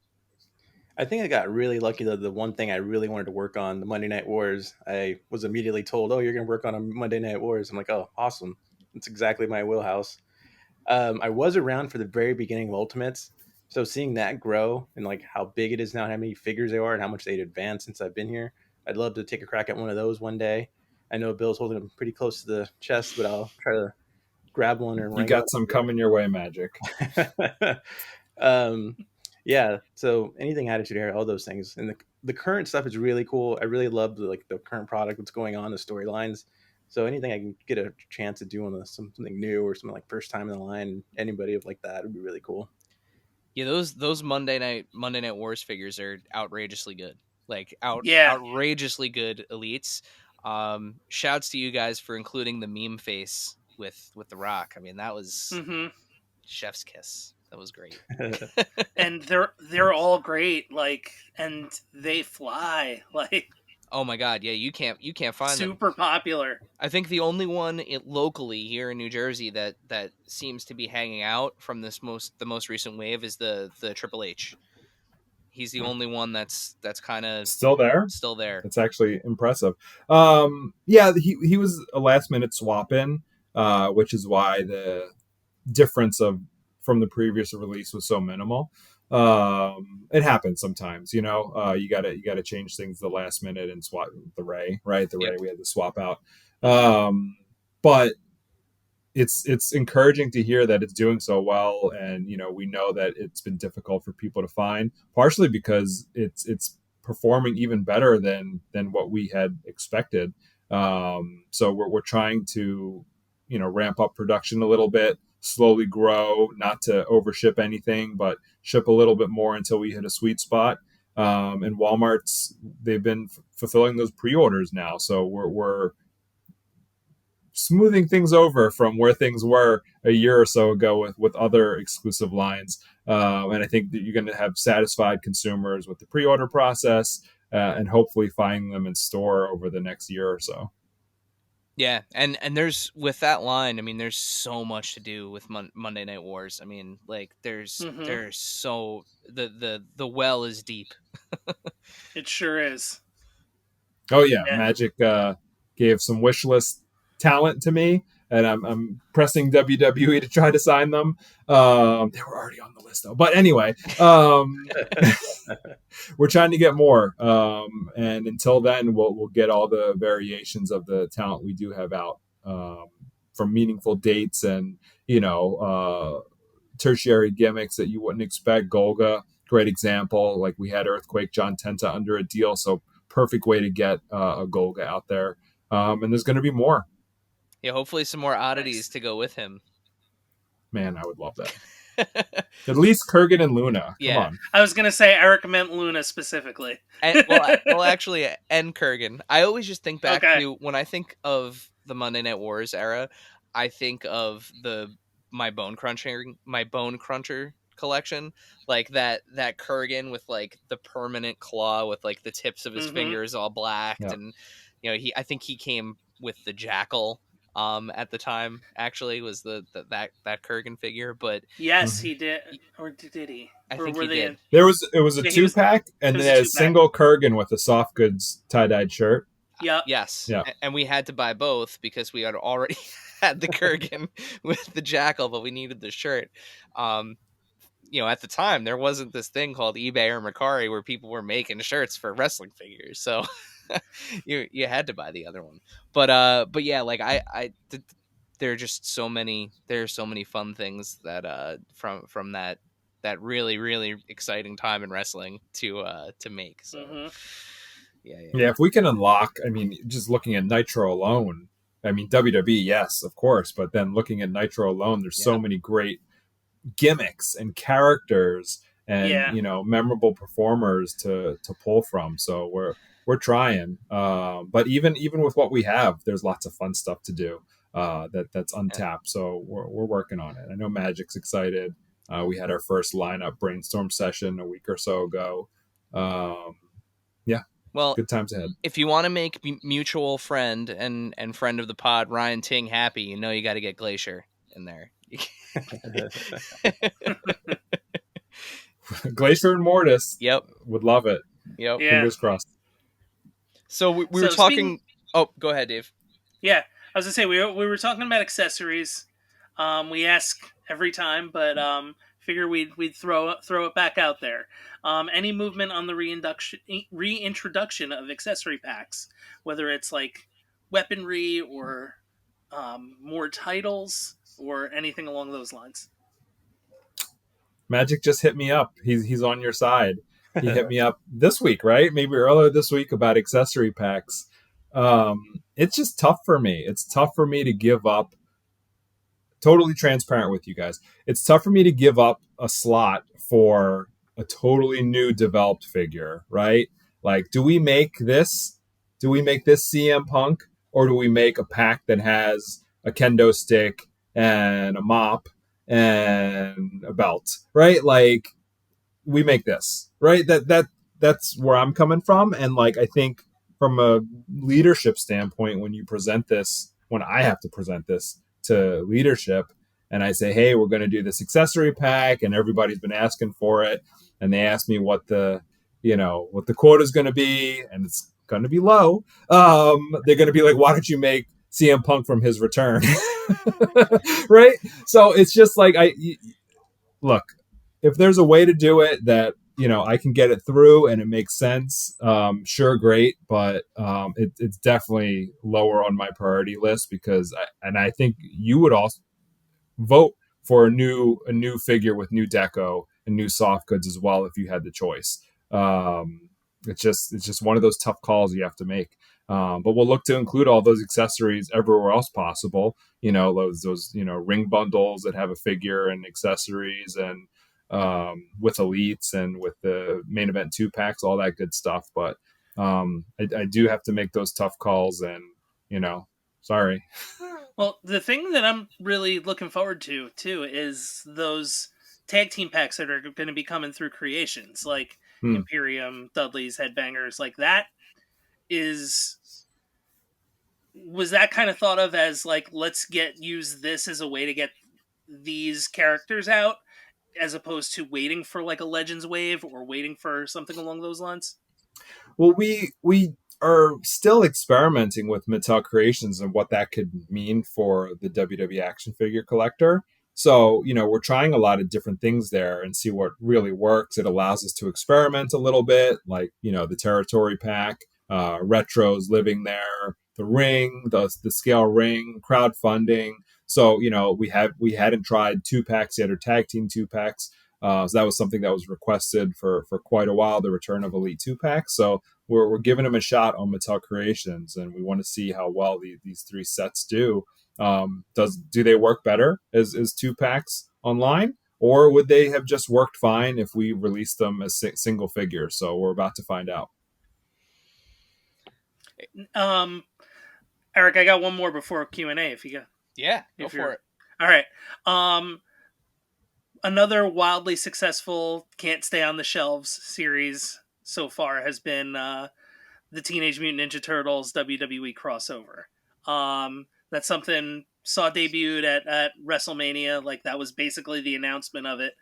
I think I got really lucky that the one thing I really wanted to work on, the Monday Night Wars, I was immediately told, "Oh, you're going to work on a Monday Night Wars." I'm like, "Oh, awesome. It's exactly my wheelhouse." I was around for the very beginning of Ultimates, so seeing that grow and like how big it is now, how many figures there are, and how much they'd advanced since I've been here, I'd love to take a crack at one of those one day. I know Bill's holding them pretty close to the chest, but I'll try to grab one. You got some coming your way, Magic. Yeah, so anything Attitude Era, all those things, and the current stuff is really cool. I really love the current product, what's going on, the storylines. So anything I can get a chance to do on something new or something like first time in the line, anybody of like that would be really cool. Yeah, those Monday Night Wars figures are outrageously good. Outrageously good elites. Shouts to you guys for including the meme face with The Rock. I mean, that was chef's kiss. That was great. And they're all great, and they fly, oh my god, yeah, you can't find them. Super popular. I think the only one locally here in New Jersey that seems to be hanging out from the most recent wave is the Triple H. He's the only one that's kind of still there. It's actually impressive. Yeah, he was a last minute swap in, which is why the difference from the previous release was so minimal. It happens sometimes, you gotta change things the last minute and swap the Ray, right? Ray we had to swap out. But it's encouraging to hear that it's doing so well, and we know that it's been difficult for people to find, partially because it's performing even better than what we had expected. So we're trying to ramp up production a little bit, slowly grow, not to overship anything, but ship a little bit more until we hit a sweet spot. And Walmart's, they've been fulfilling those pre-orders now, so we're smoothing things over from where things were a year or so ago with other exclusive lines. And I think that you're going to have satisfied consumers with the pre-order process, and hopefully finding them in store over the next year or so. Yeah, and there's, with that line, I mean, there's so much to do with Monday Night Wars. I mean, like there's so the well is deep. It sure is. Oh yeah, Magic gave some wish list talent to me, and I'm pressing WWE to try to sign them. They were already on the list though, but anyway, we're trying to get more. And until then, we'll get all the variations of the talent we do have out, from meaningful dates and tertiary gimmicks that you wouldn't expect. Golga, great example. Like we had Earthquake John Tenta under a deal, so perfect way to get a Golga out there. And there's going to be more. Yeah, hopefully some more oddities to go with him. Man, I would love that. At least Kurgan and Luna. Yeah. Come on. I was going to say Erik meant Luna specifically. And, well, actually, and Kurgan. I always just think back to, when I think of the Monday Night Wars era, I think of my Bone Cruncher collection, like that Kurgan with like the permanent claw with like the tips of his fingers all blacked, and I think he came with the Jackal at the time, actually, was that Kurgan figure. But yes, he did. Or did he? I think he did. It was a 2-pack, and then a single Kurgan with a soft goods tie-dyed shirt. Yeah. Yes. Yeah. And we had to buy both because we had already had the Kurgan with the Jackal, but we needed the shirt. At the time, there wasn't this thing called eBay or Mercari where people were making shirts for wrestling figures, so you had to buy the other one. But yeah, like there are just so many. There are so many fun things that from that really, really exciting time in wrestling to make. So yeah. If we can unlock, I mean, just looking at Nitro alone, I mean, WWE, yes, of course, but then looking at Nitro alone, there's so many great gimmicks and characters and memorable performers to pull from. So we're trying, but even with what we have, there's lots of fun stuff to do that's untapped. So we're working on it. I know Magic's excited. We had our first lineup brainstorm session a week or so ago. Well, good times ahead. If you want to make mutual friend and friend of the pod Ryan Ting happy, you got to get Glacier in there. Glacier and Mortis. Yep, would love it. Yep, fingers crossed. So we were talking. Oh, go ahead, Dave. Yeah, I was gonna say we were talking about accessories. We ask every time, but figure we'd throw it back out there. Any movement on the reintroduction of accessory packs, whether it's like weaponry or more titles or anything along those lines. Magic just hit me up. He's on your side. He hit me up this week, right? Maybe earlier this week, about accessory packs. It's just tough for me. It's tough for me to give up. Totally transparent with you guys. It's tough for me to give up a slot for a totally new developed figure, right? Like, do we make this CM Punk, or do we make a pack that has a kendo stick and a mop and a belt, right? Like, we make this, right? That's where I'm coming from. And like, I think from a leadership standpoint, when I have to present this to leadership, and I say, hey, we're going to do this accessory pack, and everybody's been asking for it, and they ask me what the quota is going to be, and it's going to be low. They're going to be like, why don't you make CM Punk from his return? Right? So it's just like, look, if there's a way to do it that I can get it through and it makes sense, sure, great, but it's definitely lower on my priority list, because I think you would also vote for a new figure with new deco and new soft goods as well if you had the choice. It's just one of those tough calls you have to make. But we'll look to include all those accessories everywhere else possible. Those ring bundles that have a figure and accessories, and with elites and with the main event 2-packs, all that good stuff. But I do have to make those tough calls, and sorry. Well, the thing that I'm really looking forward to too is those tag team packs that are going to be coming through Creations, like Imperium, Dudley's, Headbangers, like that. Was that kind of thought of as like, let's use this as a way to get these characters out, as opposed to waiting for like a Legends wave or waiting for something along those lines? Well, we are still experimenting with Mattel Creations and what that could mean for the WWE action figure collector. So, we're trying a lot of different things there and see what really works. It allows us to experiment a little bit, like, the territory pack, retros living there, the ring, the scale ring, crowdfunding. So, we hadn't tried 2-packs yet, or tag team 2-packs. So that was something that was requested for quite a while, the return of Elite 2-packs. So we're giving them a shot on Mattel Creations, and we want to see how well these 3 sets do. Do they work better as 2-packs online, or would they have just worked fine if we released them as single figures? So we're about to find out. Erik, I got one more before Q&A. If you got, go for it. All right. Another wildly successful can't stay on the shelves series so far has been the Teenage Mutant Ninja Turtles WWE crossover. That's something saw debuted at WrestleMania. Like, that was basically the announcement of it.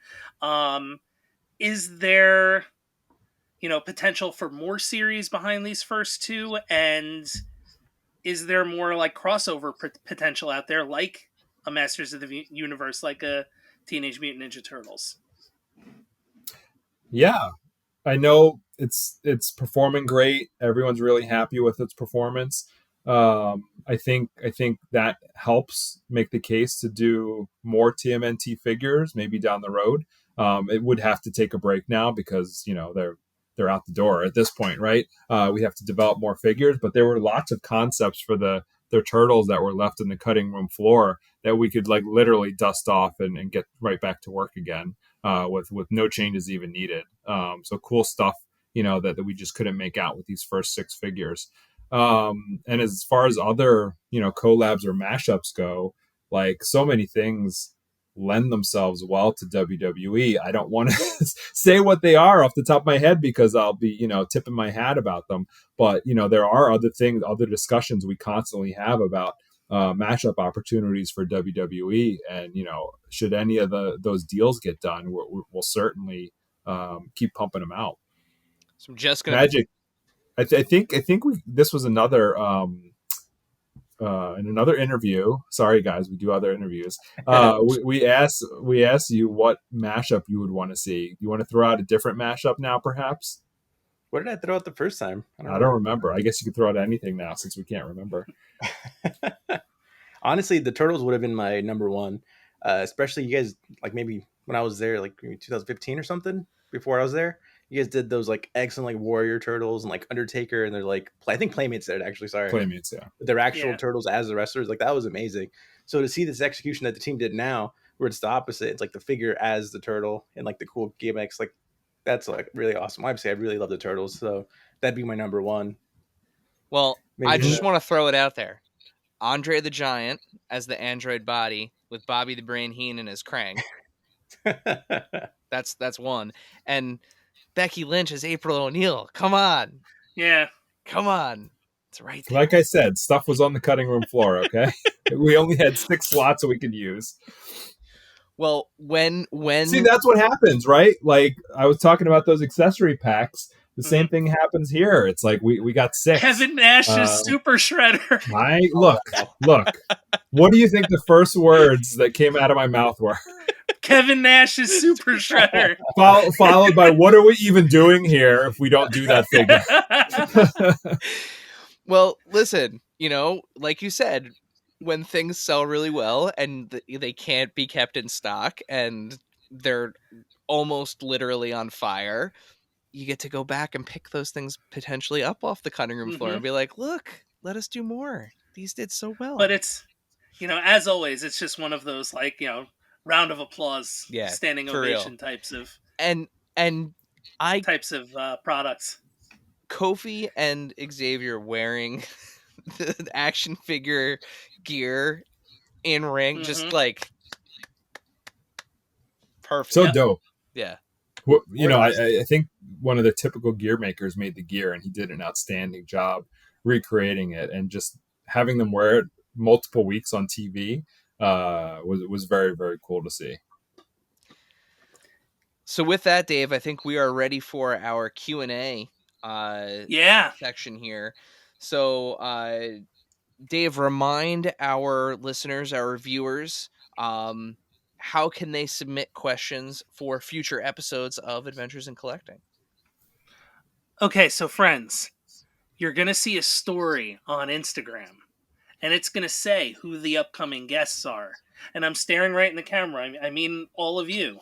Is there, potential for more series behind these first 2? And is there more like crossover potential out there, like a Masters of the Universe, like a Teenage Mutant Ninja Turtles? Yeah, I know it's performing great. Everyone's really happy with its performance. I think that helps make the case to do more TMNT figures maybe down the road. It would have to take a break now because they're out the door at this point, right? We have to develop more figures, but there were lots of concepts for their turtles that were left in the cutting room floor that we could like literally dust off and get right back to work again with no changes even needed. So cool stuff, that we just couldn't make out with these first 6 figures. And as far as other, collabs or mashups go, like so many things lend themselves well to WWE. I don't want to say what they are off the top of my head because I'll be, tipping my hat about them. But, there are other things, other discussions we constantly have about mashup opportunities for WWE. And, should any of those deals get done, we'll certainly keep pumping them out. So I'm just going to... Magic. I think this was another... in another interview, sorry guys, we do other interviews. We asked you what mashup you would want to see. You want to throw out a different mashup now, perhaps? What did I throw out the first time? I don't remember. I guess you could throw out anything now since we can't remember. Honestly, the Turtles would have been my number one. Especially you guys, like maybe when I was there, like maybe 2015 or something. Before I was there, you guys did those like excellent like Warrior Turtles and like Undertaker, and they're like I think Playmates did actually. Sorry, Playmates, yeah. They're actual turtles as the wrestlers. Like that was amazing. So to see this execution that the team did now, where it's the opposite, it's like the figure as the turtle and like the cool gimmicks, like that's like really awesome. Obviously, I really love the Turtles, so that'd be my number one. Well, maybe I just want to throw it out there. Andre the Giant as the android body with Bobby the Brain Heenan as Krang. That's one. And Becky Lynch as April O'Neil. Come on. Yeah. Come on. It's right there. Like I said, stuff was on the cutting room floor, okay? We only had 6 slots that we could use. Well, when See, that's what happens, right? Like I was talking about those accessory packs. The same thing happens here. It's like we got 6. Kevin Nash's Super Shredder. Look. What do you think the first words that came out of my mouth were? Kevin Nash's Super Shredder. Followed by, what are we even doing here if we don't do that figure? Well, listen, like you said, when things sell really well and they can't be kept in stock and they're almost literally on fire, you get to go back and pick those things potentially up off the cutting room floor and be like, look, let us do more. These did so well. But it's, as always, it's just one of those like, round of applause, standing ovation real. Types of types of products. Kofi and Xavier wearing the action figure gear in ring, just like Perfect. So dope. Yeah. Well, you know, I think one of the typical gear makers made the gear, and he did an outstanding job recreating it, and just having them wear it multiple weeks on TV was very, very cool to see. So with that, Dave, I think we are ready for our Q&A section here. So Dave, remind our listeners, our viewers, how can they submit questions for future episodes of Adventures in Collecting? Okay, so friends, you're going to see a story on Instagram, and it's going to say who the upcoming guests are. And I'm staring right in the camera. I mean, all of you.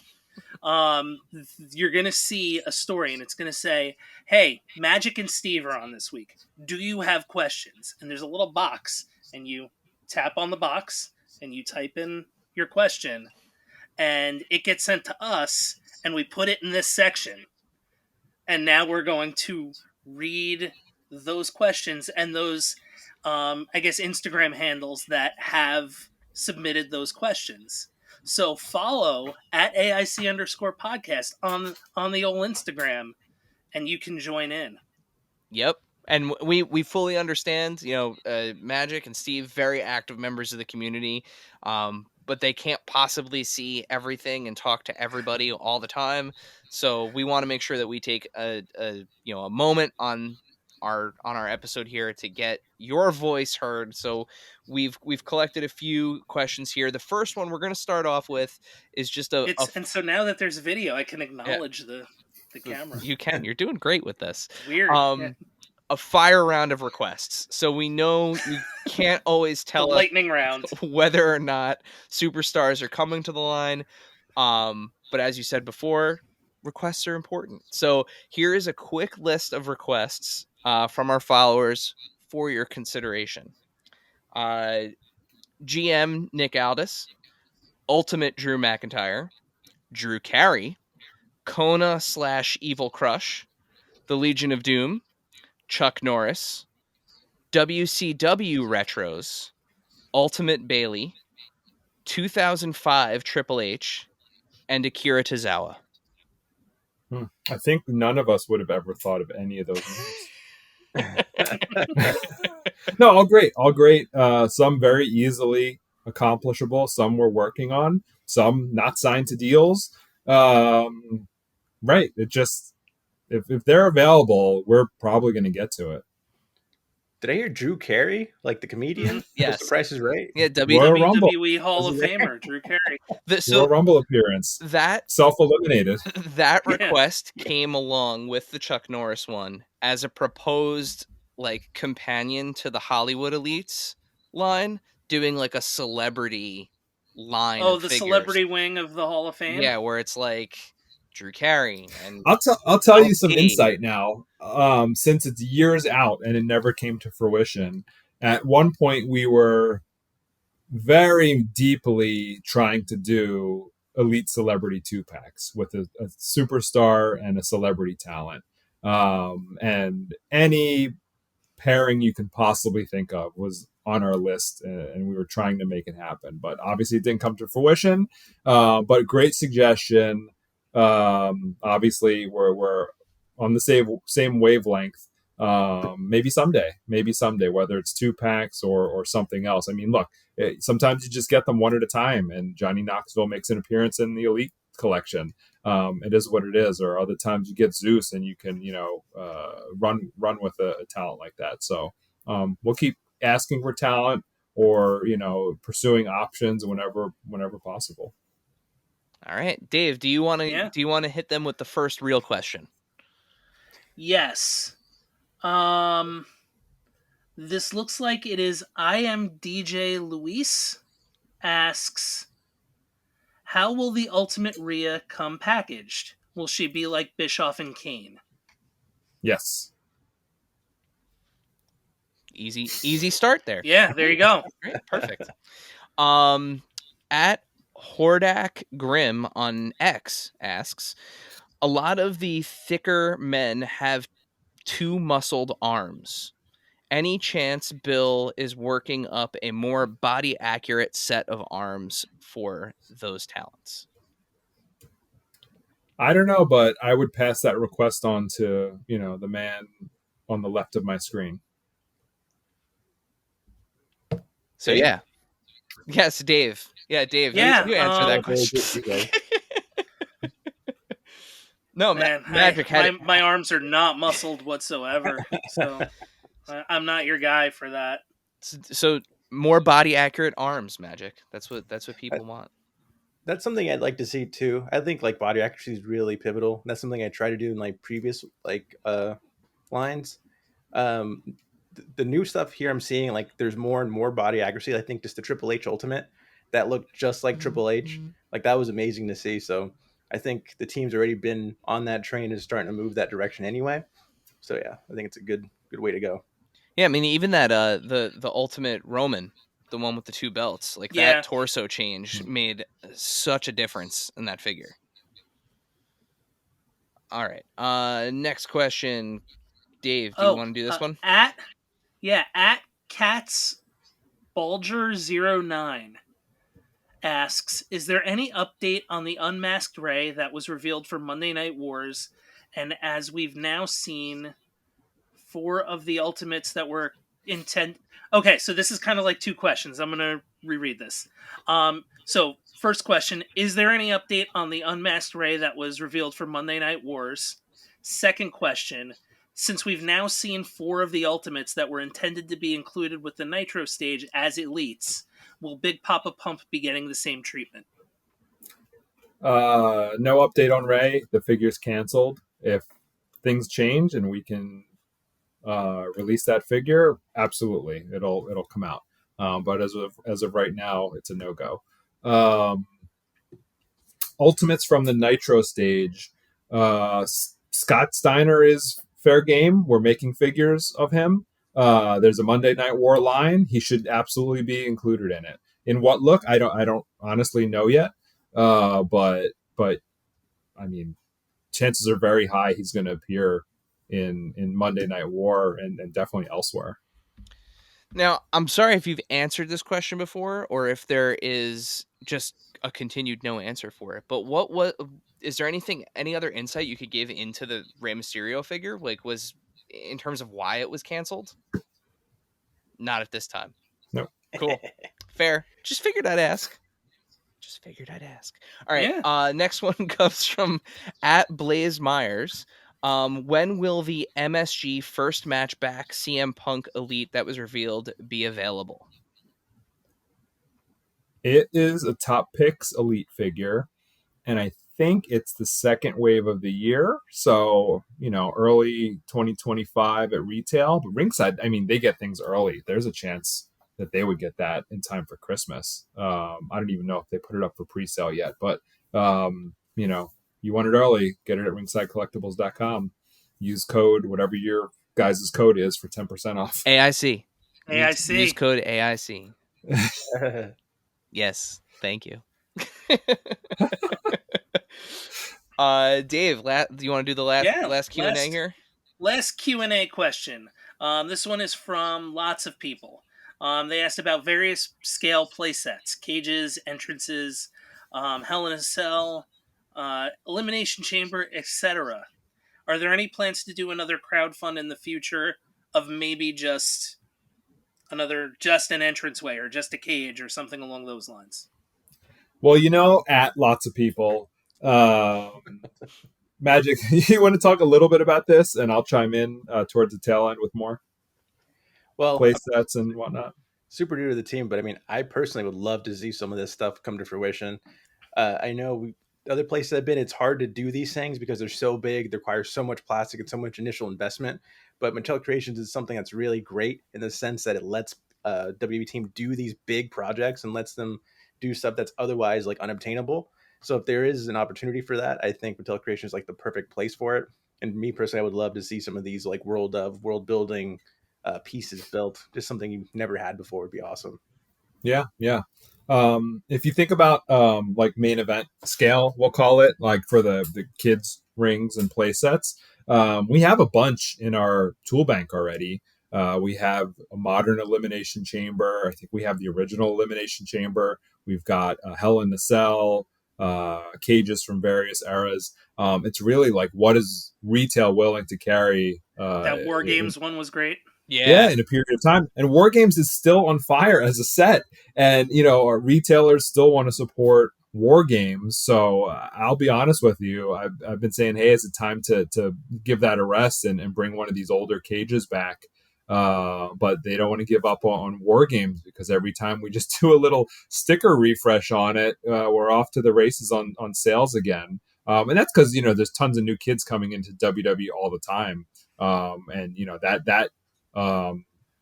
You're going to see a story, and it's going to say, hey, Magic and Steve are on this week. Do you have questions? And there's a little box, and you tap on the box, and you type in your question, and it gets sent to us, and we put it in this section. And now we're going to read those questions and those, I guess, Instagram handles that have submitted those questions. So follow at AIC_podcast on the old Instagram, and you can join in. Yep. And we fully understand, Magic and Steve, very active members of the community, but they can't possibly see everything and talk to everybody all the time. So we want to make sure that we take a moment on our episode here to get your voice heard. So we've collected a few questions here. The first one we're going to start off with is just and so now that there's video, I can acknowledge the camera. You can. You're doing great with this. Weird. A fire round of requests. So we know you can't always tell the lightning round whether or not superstars are coming to the line. But as you said before, requests are important. So here is a quick list of requests from our followers for your consideration. GM Nick Aldis, Ultimate Drew McIntyre, Drew Carey, Kona/Evil Crush, the Legion of Doom, Chuck Norris, WCW Retros, Ultimate Bailey, 2005 Triple H, and Akira Tozawa. I think none of us would have ever thought of any of those names. No, all great. Some very easily accomplishable. Some we're working on. Some not signed to deals. Right. It just if they're available, we're probably going to get to it. Did I hear Drew Carey, like the comedian? Yes. The Price is Right. Yeah, WWE Hall of Famer, Drew Carey. Royal Rumble appearance. That self-eliminated. That request came along with the Chuck Norris one as a proposed companion to the Hollywood Elites line, doing like a celebrity line. Oh, the celebrity wing of the Hall of Fame. Yeah, where it's like Drew Carey and I'll tell you some insight now. Since it's years out and it never came to fruition, at one point we were very deeply trying to do elite celebrity 2-packs with a superstar and a celebrity talent, and any pairing you can possibly think of was on our list, and we were trying to make it happen, but obviously it didn't come to fruition. But great suggestion. Obviously we're on the same wavelength. Maybe someday, whether it's 2-packs or something else. I mean, look, sometimes you just get them one at a time, and Johnny Knoxville makes an appearance in the Elite collection. It is what it is. Or other times you get Zeus and you can, run with a talent like that. So we'll keep asking for talent or, pursuing options whenever possible. All right, Dave, do you want to hit them with the first real question? Yes. This looks like it is I am DJ Luis asks, how will the Ultimate Rhea come packaged? Will she be like Bischoff and Kane? Yes. Easy start there. Yeah, there you go. Great, perfect. At Hordak Grim on X asks, a lot of the thicker men have too muscled arms. Any chance Bill is working up a more body accurate set of arms for those talents? I don't know, but I would pass that request on to, the man on the left of my screen. So Dave? yeah. Yes, Dave. Yeah, Dave. Yeah, You answer that Very question. good, you guys. No, man, Magic had my arms are not muscled whatsoever, so I'm not your guy for that. so more body accurate arms, Magic. That's what people want. That's something I'd like to see too. I think like body accuracy is really pivotal. That's something I try to do in like previous lines. Um, the new stuff here I'm seeing, like there's more and more body accuracy. I think just the Triple H Ultimate that looked just like Triple H, like that was amazing to see. So I think the team's already been on that train and starting to move that direction anyway. So yeah, I think it's a good way to go. Yeah, I mean even that the Ultimate Roman, the one with the 2 belts, like Yeah. that torso change made such a difference in that figure. All right. Next question. Dave, do you want to do this one? At Cats Bulger 09 asks, is there any update on the unmasked Ray that was revealed for Monday Night Wars? And as we've now seen 4 of the Ultimates that were intent. Okay, so this is kind of like 2 questions. I'm going to reread this. So first question, is there any update on the unmasked Ray that was revealed for Monday Night Wars? Second question, since we've now seen 4 of the Ultimates that were intended to be included with the Nitro stage as elites, will Big Papa Pump be getting the same treatment? No update on Ray. The figure's canceled. If things change and we can release that figure, absolutely, it'll come out. But as of right now, it's a no-go. Ultimates from the Nitro stage. Scott Steiner is fair game. We're making figures of him. There's a Monday Night War line. He should absolutely be included in it. In what look? I don't honestly know yet. But I mean, chances are very high he's going to appear in Monday Night War and definitely elsewhere. Now, I'm sorry if you've answered this question before or if there is just a continued no answer for it. But what is there any other insight you could give into the Rey Mysterio figure? Like, was in terms of why it was canceled? Not at this time. No. Cool. Fair. Just figured I'd ask. All right. Yeah. Next one comes from @Blaze Myers. When will the MSG first match back CM Punk Elite that was revealed be available? It is a Top Picks Elite figure, and I think it's the second wave of the year. So, early 2025 at retail. But ringside, I mean, they get things early. There's a chance that they would get that in time for Christmas. I don't even know if they put it up for pre-sale yet, but you want it early, get it at ringsidecollectibles.com. Use code, whatever your guys' code is, for 10% off. AIC. AIC. Use code AIC. Yes, thank you. Dave, do you want to do the last Q&A here? Last Q&A question. This one is from lots of people. They asked about various scale playsets, cages, entrances, Hell in a Cell, Elimination Chamber, etc. Are there any plans to do another crowdfund in the future of maybe just an entranceway or just a cage or something along those lines? Well, at lots of people, Magic, you want to talk a little bit about this, and I'll chime in towards the tail end with more play sets and whatnot. Super new to the team, but I mean, I personally would love to see some of this stuff come to fruition. I know other places I've been, it's hard to do these things because they're so big, they require so much plastic and so much initial investment. But Mattel Creations is something that's really great in the sense that it lets WWE Team do these big projects and lets them do stuff that's otherwise like unobtainable. So if there is an opportunity for that, I think Mattel Creations is like the perfect place for it. And me personally, I would love to see some of these like world building pieces built. Just something you've never had before would be awesome. Yeah. If you think about like main event scale, we'll call it, like for the kids rings and play sets, we have a bunch in our tool bank already. We have a modern elimination chamber. I think we have the original elimination chamber. We've got Hell in the Cell. cages from various eras. It's really like, what is retail willing to carry? That War Games one was great. Yeah, in a period of time. And War Games is still on fire as a set. And, our retailers still want to support War Games. So I'll be honest with you. I've been saying, hey, is it time to give that a rest and bring one of these older cages back? But they don't want to give up on War Games, because every time we just do a little sticker refresh on it, we're off to the races on sales again. And that's because, there's tons of new kids coming into WWE all the time. And,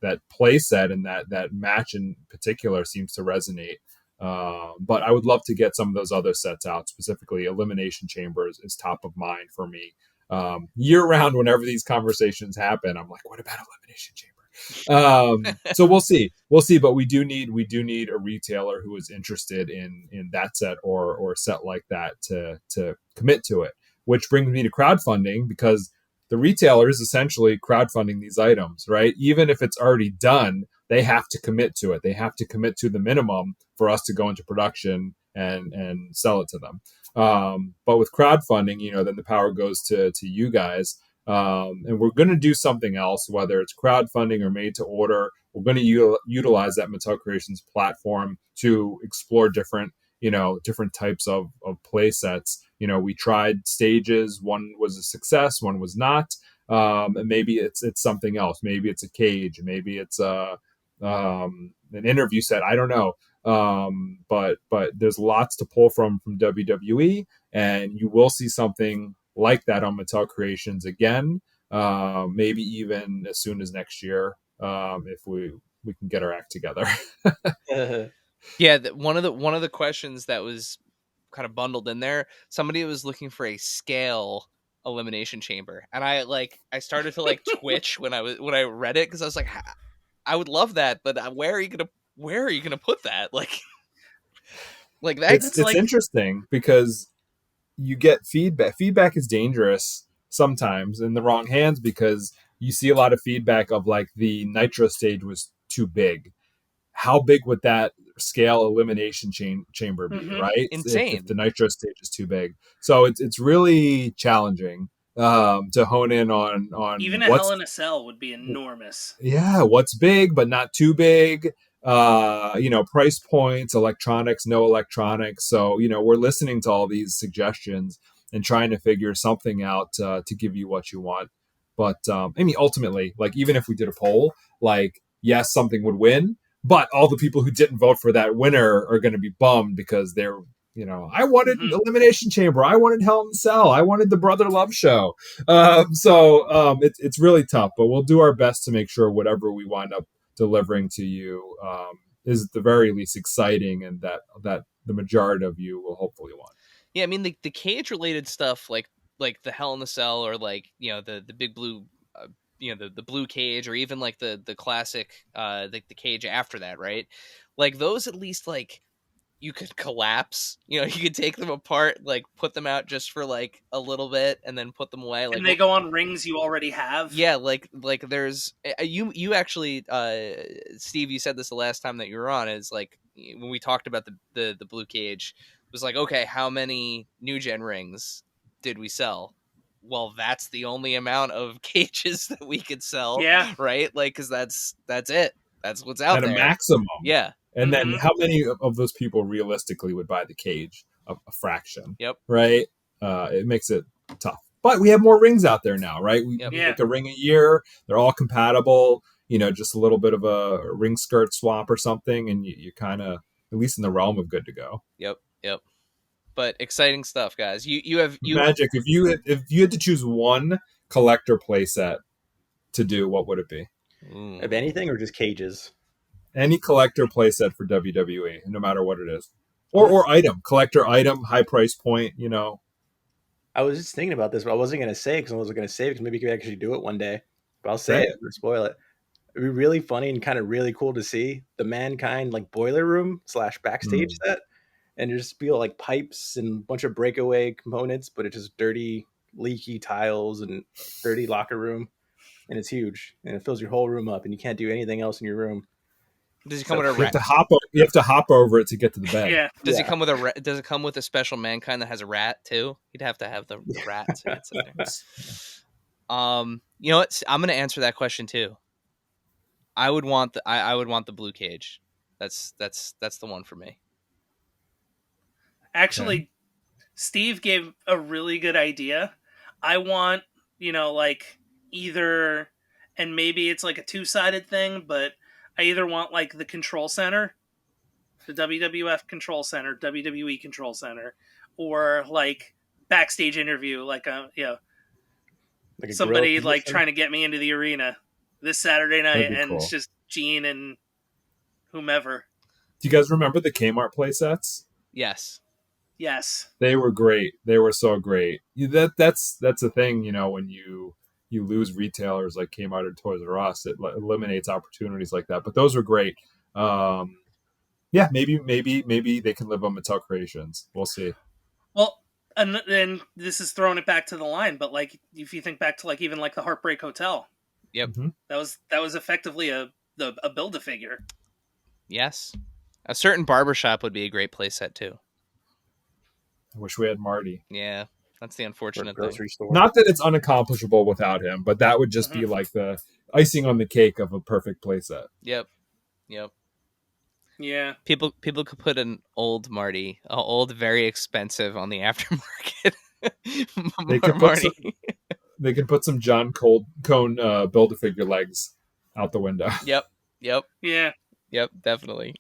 that play set and that match in particular seems to resonate. But I would love to get some of those other sets out. Specifically, Elimination Chamber is top of mind for me. Year round, whenever these conversations happen, I'm like, what about Elimination Chamber? So we'll see, but we do need a retailer who is interested in that set or a set like that to commit to it, which brings me to crowdfunding, because the retailer is essentially crowdfunding these items, right? Even if it's already done, they have to commit to it. They have to commit to the minimum for us to go into production and sell it to them. But with crowdfunding, then the power goes to you guys. And we're going to do something else, whether it's crowdfunding or made to order. We're going to utilize that Mattel Creations platform to explore different types of play sets. We tried stages. One was a success, one was not. And maybe it's something else. Maybe it's a cage. Maybe it's an interview set. I don't know. But there's lots to pull from WWE, and you will see something like that on Mattel Creations again. Maybe even as soon as next year, if we can get our act together. Yeah, one of the questions that was kind of bundled in there, somebody was looking for a scale Elimination Chamber, and I started to twitch when I read it, because I was like, I would love that, but where are you gonna put that? Like that's it's interesting, because you get feedback. Feedback is dangerous sometimes in the wrong hands, because you see a lot of feedback of the Nitro stage was too big. How big would that scale Elimination Chamber be, right? Insane. If the Nitro stage is too big. So it's really challenging to hone in on even a Hell in a Cell would be enormous. Yeah, what's big but not too big. Price points, electronics, no electronics. So we're listening to all these suggestions and trying to figure something out to give you what you want. But ultimately, even if we did a poll, yes, something would win, but all the people who didn't vote for that winner are going to be bummed, because they're, I wanted Elimination Chamber, I wanted Hell in a Cell, I wanted the Brother Love Show. So it's really tough, but we'll do our best to make sure whatever we wind up delivering to you is at the very least exciting, and that the majority of you will hopefully want. Yeah, I mean the cage related stuff, like the Hell in a Cell, or the big blue. The blue cage, or even the classic the cage after that, right? Those, at least you could collapse, you could take them apart, put them out just for a little bit and then put them away, and they go on rings you already have. Yeah, there's you actually Steve, you said this the last time that you were on, is when we talked about the blue cage, it was okay, how many new gen rings did we sell? Well, that's the only amount of cages that we could sell. Yeah. Right? because that's it. That's what's out at there. A maximum. Yeah. And then how many of those people realistically would buy the cage? A fraction. Yep. Right? It makes it tough. But we have more rings out there now, right? We make a ring a year. They're all compatible. Just a little bit of a ring skirt swap or something, and you kind of, at least in the realm of good to go. Yep. But exciting stuff, guys. You have Magic. If you had to choose one collector playset to do, what would it be? Of anything, or just cages? Any collector playset for WWE, no matter what it is, or collector item, high price point. I was just thinking about this, but I wasn't going to say it, because maybe you could actually do it one day. But I'll say it or spoil it. It'd be really funny and kind of really cool to see the Mankind boiler room / backstage set. And just feel pipes and a bunch of breakaway components, but it's just dirty, leaky tiles and dirty locker room. And it's huge. And it fills your whole room up, and you can't do anything else in your room. Does he come So- with a You have rat? you have to hop over it to get to the bed. Yeah. Does Yeah. it come with a? Does it come with a special mankind that has a rat too? He'd have to have the rat to get in there. You know what? I'm gonna answer that question too. I would want the I would want the blue cage. That's the one for me. Actually, Steve gave a really good idea. I want, like either, and maybe it's like a two-sided thing, but I either want like the control center, the WWF control center, WWE control center, or like backstage interview, like Like a gorilla somebody like position. trying to get me into the arena this Saturday night, That'd be and it's cool. just Gene and whomever. Do you guys remember the Kmart play sets? Yes. Yes. They were great. They were so great. That's the thing, when you lose retailers like Kmart or Toys R Us, it eliminates opportunities like that. But those were great. Yeah, maybe they can live on Mattel Creations. We'll see. Well, and this is throwing it back to the line, but like if you think back to like even like the Heartbreak Hotel, Yep. Mm-hmm. that was effectively a Build-A-Figure. Yes. A certain barbershop would be a great playset too. I wish we had Marty. Yeah, that's the Or a unfortunate thing. grocery store. Not that it's unaccomplishable without him, but that would just be like the icing on the cake of a perfect playset. Yep. Yeah. People could put an old Marty, very expensive on the aftermarket. They could put Marty. They could put some John Cone Build-A-Figure legs out the window. Yep. Yeah. Yep, definitely.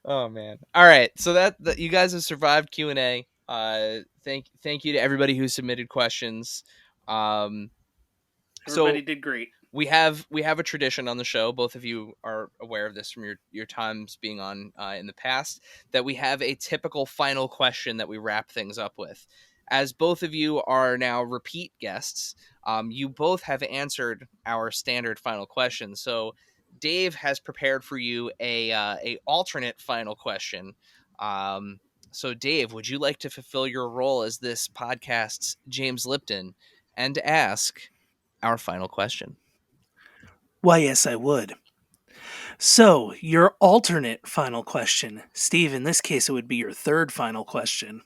Oh man! All right, so that you guys have survived Q&A. Thank you to everybody who submitted questions. Everybody did great. We have a tradition on the show. Both of you are aware of this from your times being on in the past, that we have a typical final question that we wrap things up with. As both of you are now repeat guests, you both have answered our standard final question. So Dave has prepared for you a alternate final question. So Dave, would you like to fulfill your role as this podcast's James Lipton and ask our final question? Why, yes, I would. So, your alternate final question, Steve, in this case, it would be your third final question.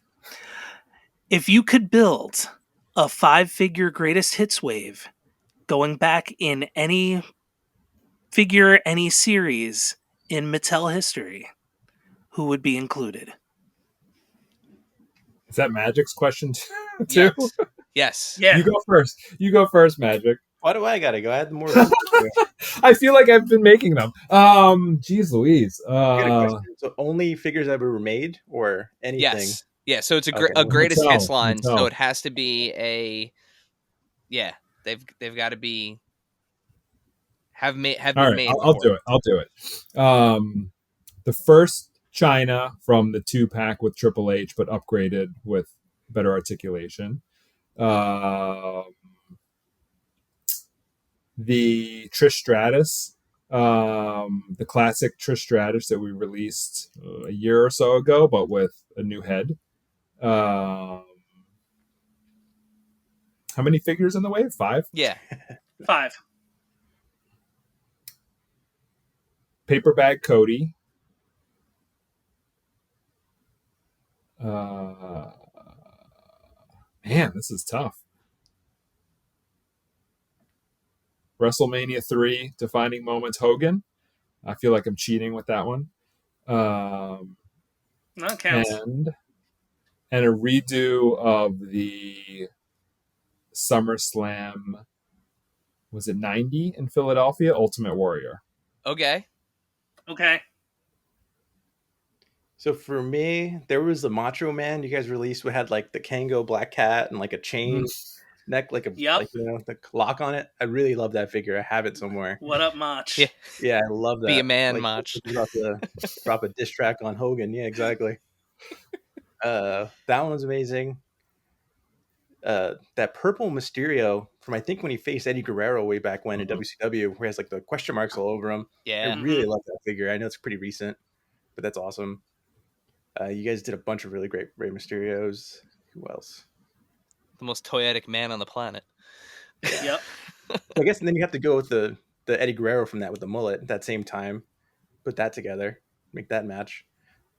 If you could build a 5-figure greatest hits wave going back in any figure, any series in Mattel history, who would be included? Is that Magic's question too? Yes. Yeah. You go first, Magic. Why do I gotta go? I had more. I feel like I've been making them. Geez Louise. Good question. So only figures that were made or anything? Yes. Yeah. So it's a Okay. greatest hits Mattel. line. So Mattel. it has to be a. Yeah, they've got to be. Have been All right, made. I'll do it. I'll do it. The first China from the 2-pack with Triple H, but upgraded with better articulation. The Trish Stratus, the classic Trish Stratus that we released a year or so ago, but with a new head. How many figures in the wave? 5? Yeah. 5. Paper Bag Cody. Man, this is tough. WrestleMania 3 defining moments Hogan. I feel like I'm cheating with that one. That counts. And a redo of the SummerSlam. Was it 90 in Philadelphia? Ultimate Warrior. Okay. So for me, there was the Macho Man you guys released. We had like the Kango Black Cat and like a chain neck, like a Yep. like, the lock on it. I really love that figure. I have it somewhere. What up, Mach? Yeah. Yeah, I love that. Be a man, like, Mach. About to drop a diss track on Hogan. Yeah, exactly. That one was amazing. That purple Mysterio from I think when he faced Eddie Guerrero way back when in WCW, where he has like the question marks all over him. Yeah. I really love that figure. I know it's pretty recent, but that's awesome. You guys did a bunch of really great Rey Mysterios. Who else? The most toyetic man on the planet. Yep. I guess, and then you have to go with the the Eddie Guerrero from that with the mullet at that same time. Put that together, make that match.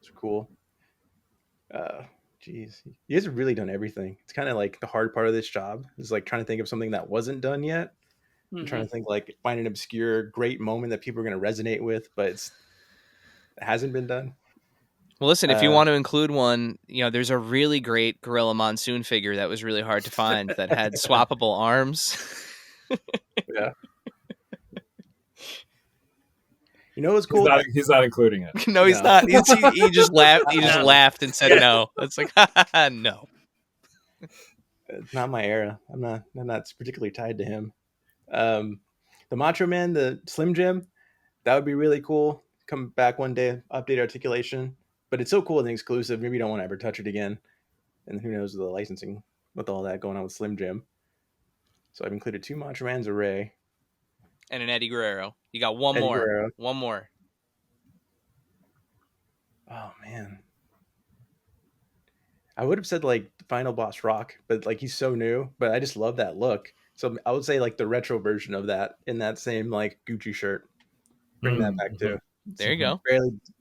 It's cool. Jeez, you guys have really done everything. It's kind of like the hard part of this job is like trying to think of something that wasn't done yet. I'm trying to think like find an obscure great moment that people are going to resonate with, but it hasn't been done. Well, listen, if you want to include one, there's a really great Gorilla Monsoon figure that was really hard to find that had swappable arms. Yeah. You know what's cool? He's not including it. No, he's not. He just laughed. He just laughed and said no. It's like no. It's not my era. I'm not particularly tied to him. The Macho Man, the Slim Jim, that would be really cool. Come back one day, update articulation. But it's so cool and exclusive. Maybe you don't want to ever touch it again. And who knows the licensing with all that going on with Slim Jim. So I've included 2 Macho Mans, a Ray, and an Eddie Guerrero. You got one Eddie more. Guerrero. One more. Oh man. I would have said like Final Boss Rock, but like he's so new. But I just love that look. So I would say like the retro version of that in that same like Gucci shirt. Bring that back too. There you go.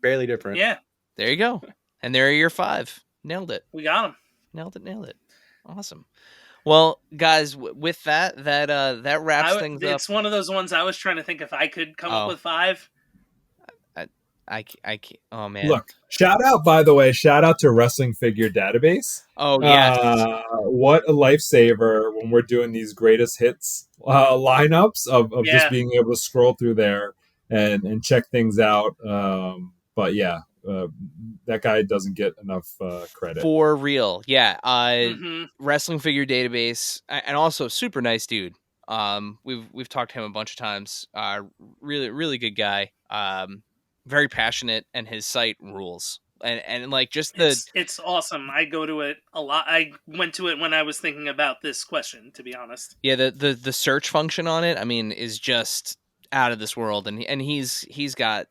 Barely different. Yeah. There you go. And there are your 5. Nailed it. We got him. Nailed it. Awesome. Well, guys, with that wraps things up. It's one of those ones I was trying to think if I could come up with 5. I can't. Oh man! Look, shout out to Wrestling Figure Database. Oh yes, what a lifesaver when we're doing these greatest hits lineups of just being able to scroll through there and check things out. But yeah, that guy doesn't get enough credit for real. Yeah, Wrestling Figure Database, and also super nice dude. We've talked to him a bunch of times. Really good guy. Very passionate, and his site rules. And like just it's awesome. I go to it a lot. I went to it when I was thinking about this question, to be honest. Yeah, the search function on it, I mean, is just out of this world, and he's got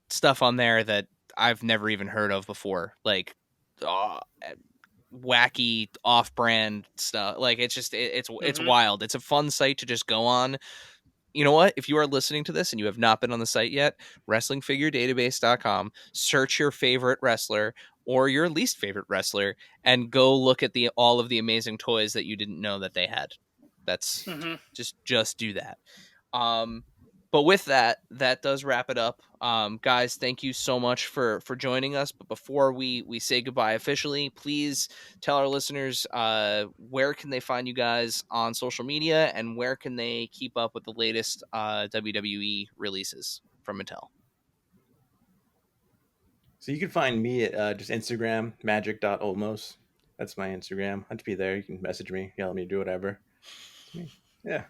stuff on there that I've never even heard of before, like wacky off-brand stuff. Like it's wild. It's a fun site to just go on. You know what? If you are listening to this and you have not been on the site yet, WrestlingFigureDatabase.com, search your favorite wrestler or your least favorite wrestler and go look at all of the amazing toys that you didn't know that they had. That's just do that. But with that does wrap it up. Guys, thank you so much for joining us. But before we say goodbye officially, please tell our listeners where can they find you guys on social media and where can they keep up with the latest WWE releases from Mattel. So you can find me at just Instagram, magic.olmos. That's my Instagram. I'll just be there. You can message me, yell at me, do whatever. Yeah.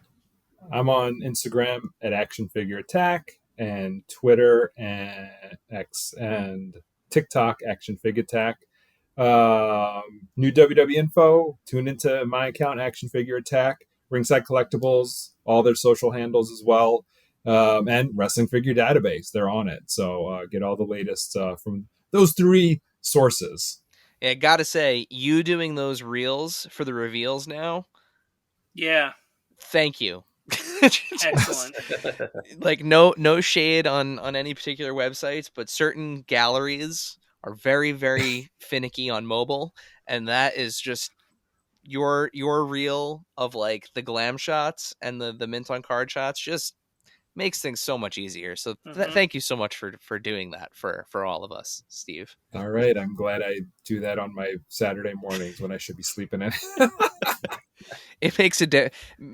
I'm on Instagram at Action Figure Attack and Twitter and X and TikTok Action Figure Attack. New WWE info. Tune into my account Action Figure Attack. Ringside Collectibles, all their social handles as well, and Wrestling Figure Database. They're on it, so get all the latest from those 3 sources. Yeah, gotta say, you doing those reels for the reveals now. Yeah. Thank you. Excellent. Like no shade on any particular websites, but certain galleries are very, very finicky on mobile, and that is just your reel of like the glam shots and the mint on card shots just makes things so much easier. So thank you so much for doing that for all of us, Steve. All right, I'm glad I do that on my Saturday mornings when I should be sleeping in. It makes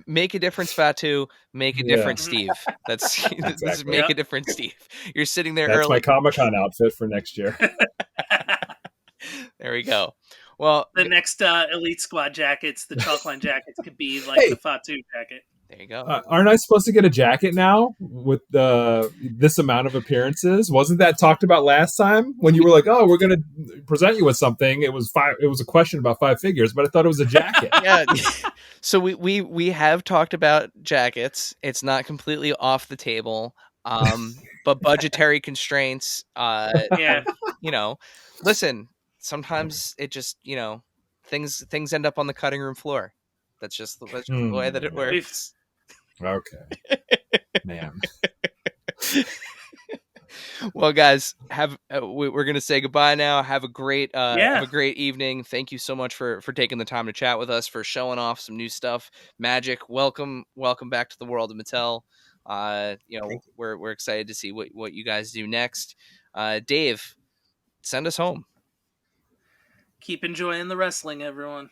make a difference, Fatu. Make a difference, Steve. That's exactly. This is make a difference, Steve. You're sitting there. That's early. my Comic-Con outfit for next year. There we go. Well, the next Elite Squad jackets, the Chalkline jackets, could be like the Fatu jacket. There you go. Aren't I supposed to get a jacket now with this amount of appearances? Wasn't that talked about last time when you were like, "Oh, we're going to present you with something"? It was a question about 5 figures, but I thought it was a jacket. Yeah. So we have talked about jackets. It's not completely off the table, but budgetary constraints. Yeah. Listen. Sometimes it just things end up on the cutting room floor. That's just the way that it works. Okay. Man. Well, guys, we're gonna say goodbye now. Have a great Yeah. have a great evening. Thank you so much for taking the time to chat with us, for showing off some new stuff. Magic, welcome back to the world of Mattel. You know, Thank you. we're excited to see what you guys do next. Dave, send us home. Keep enjoying the wrestling, everyone.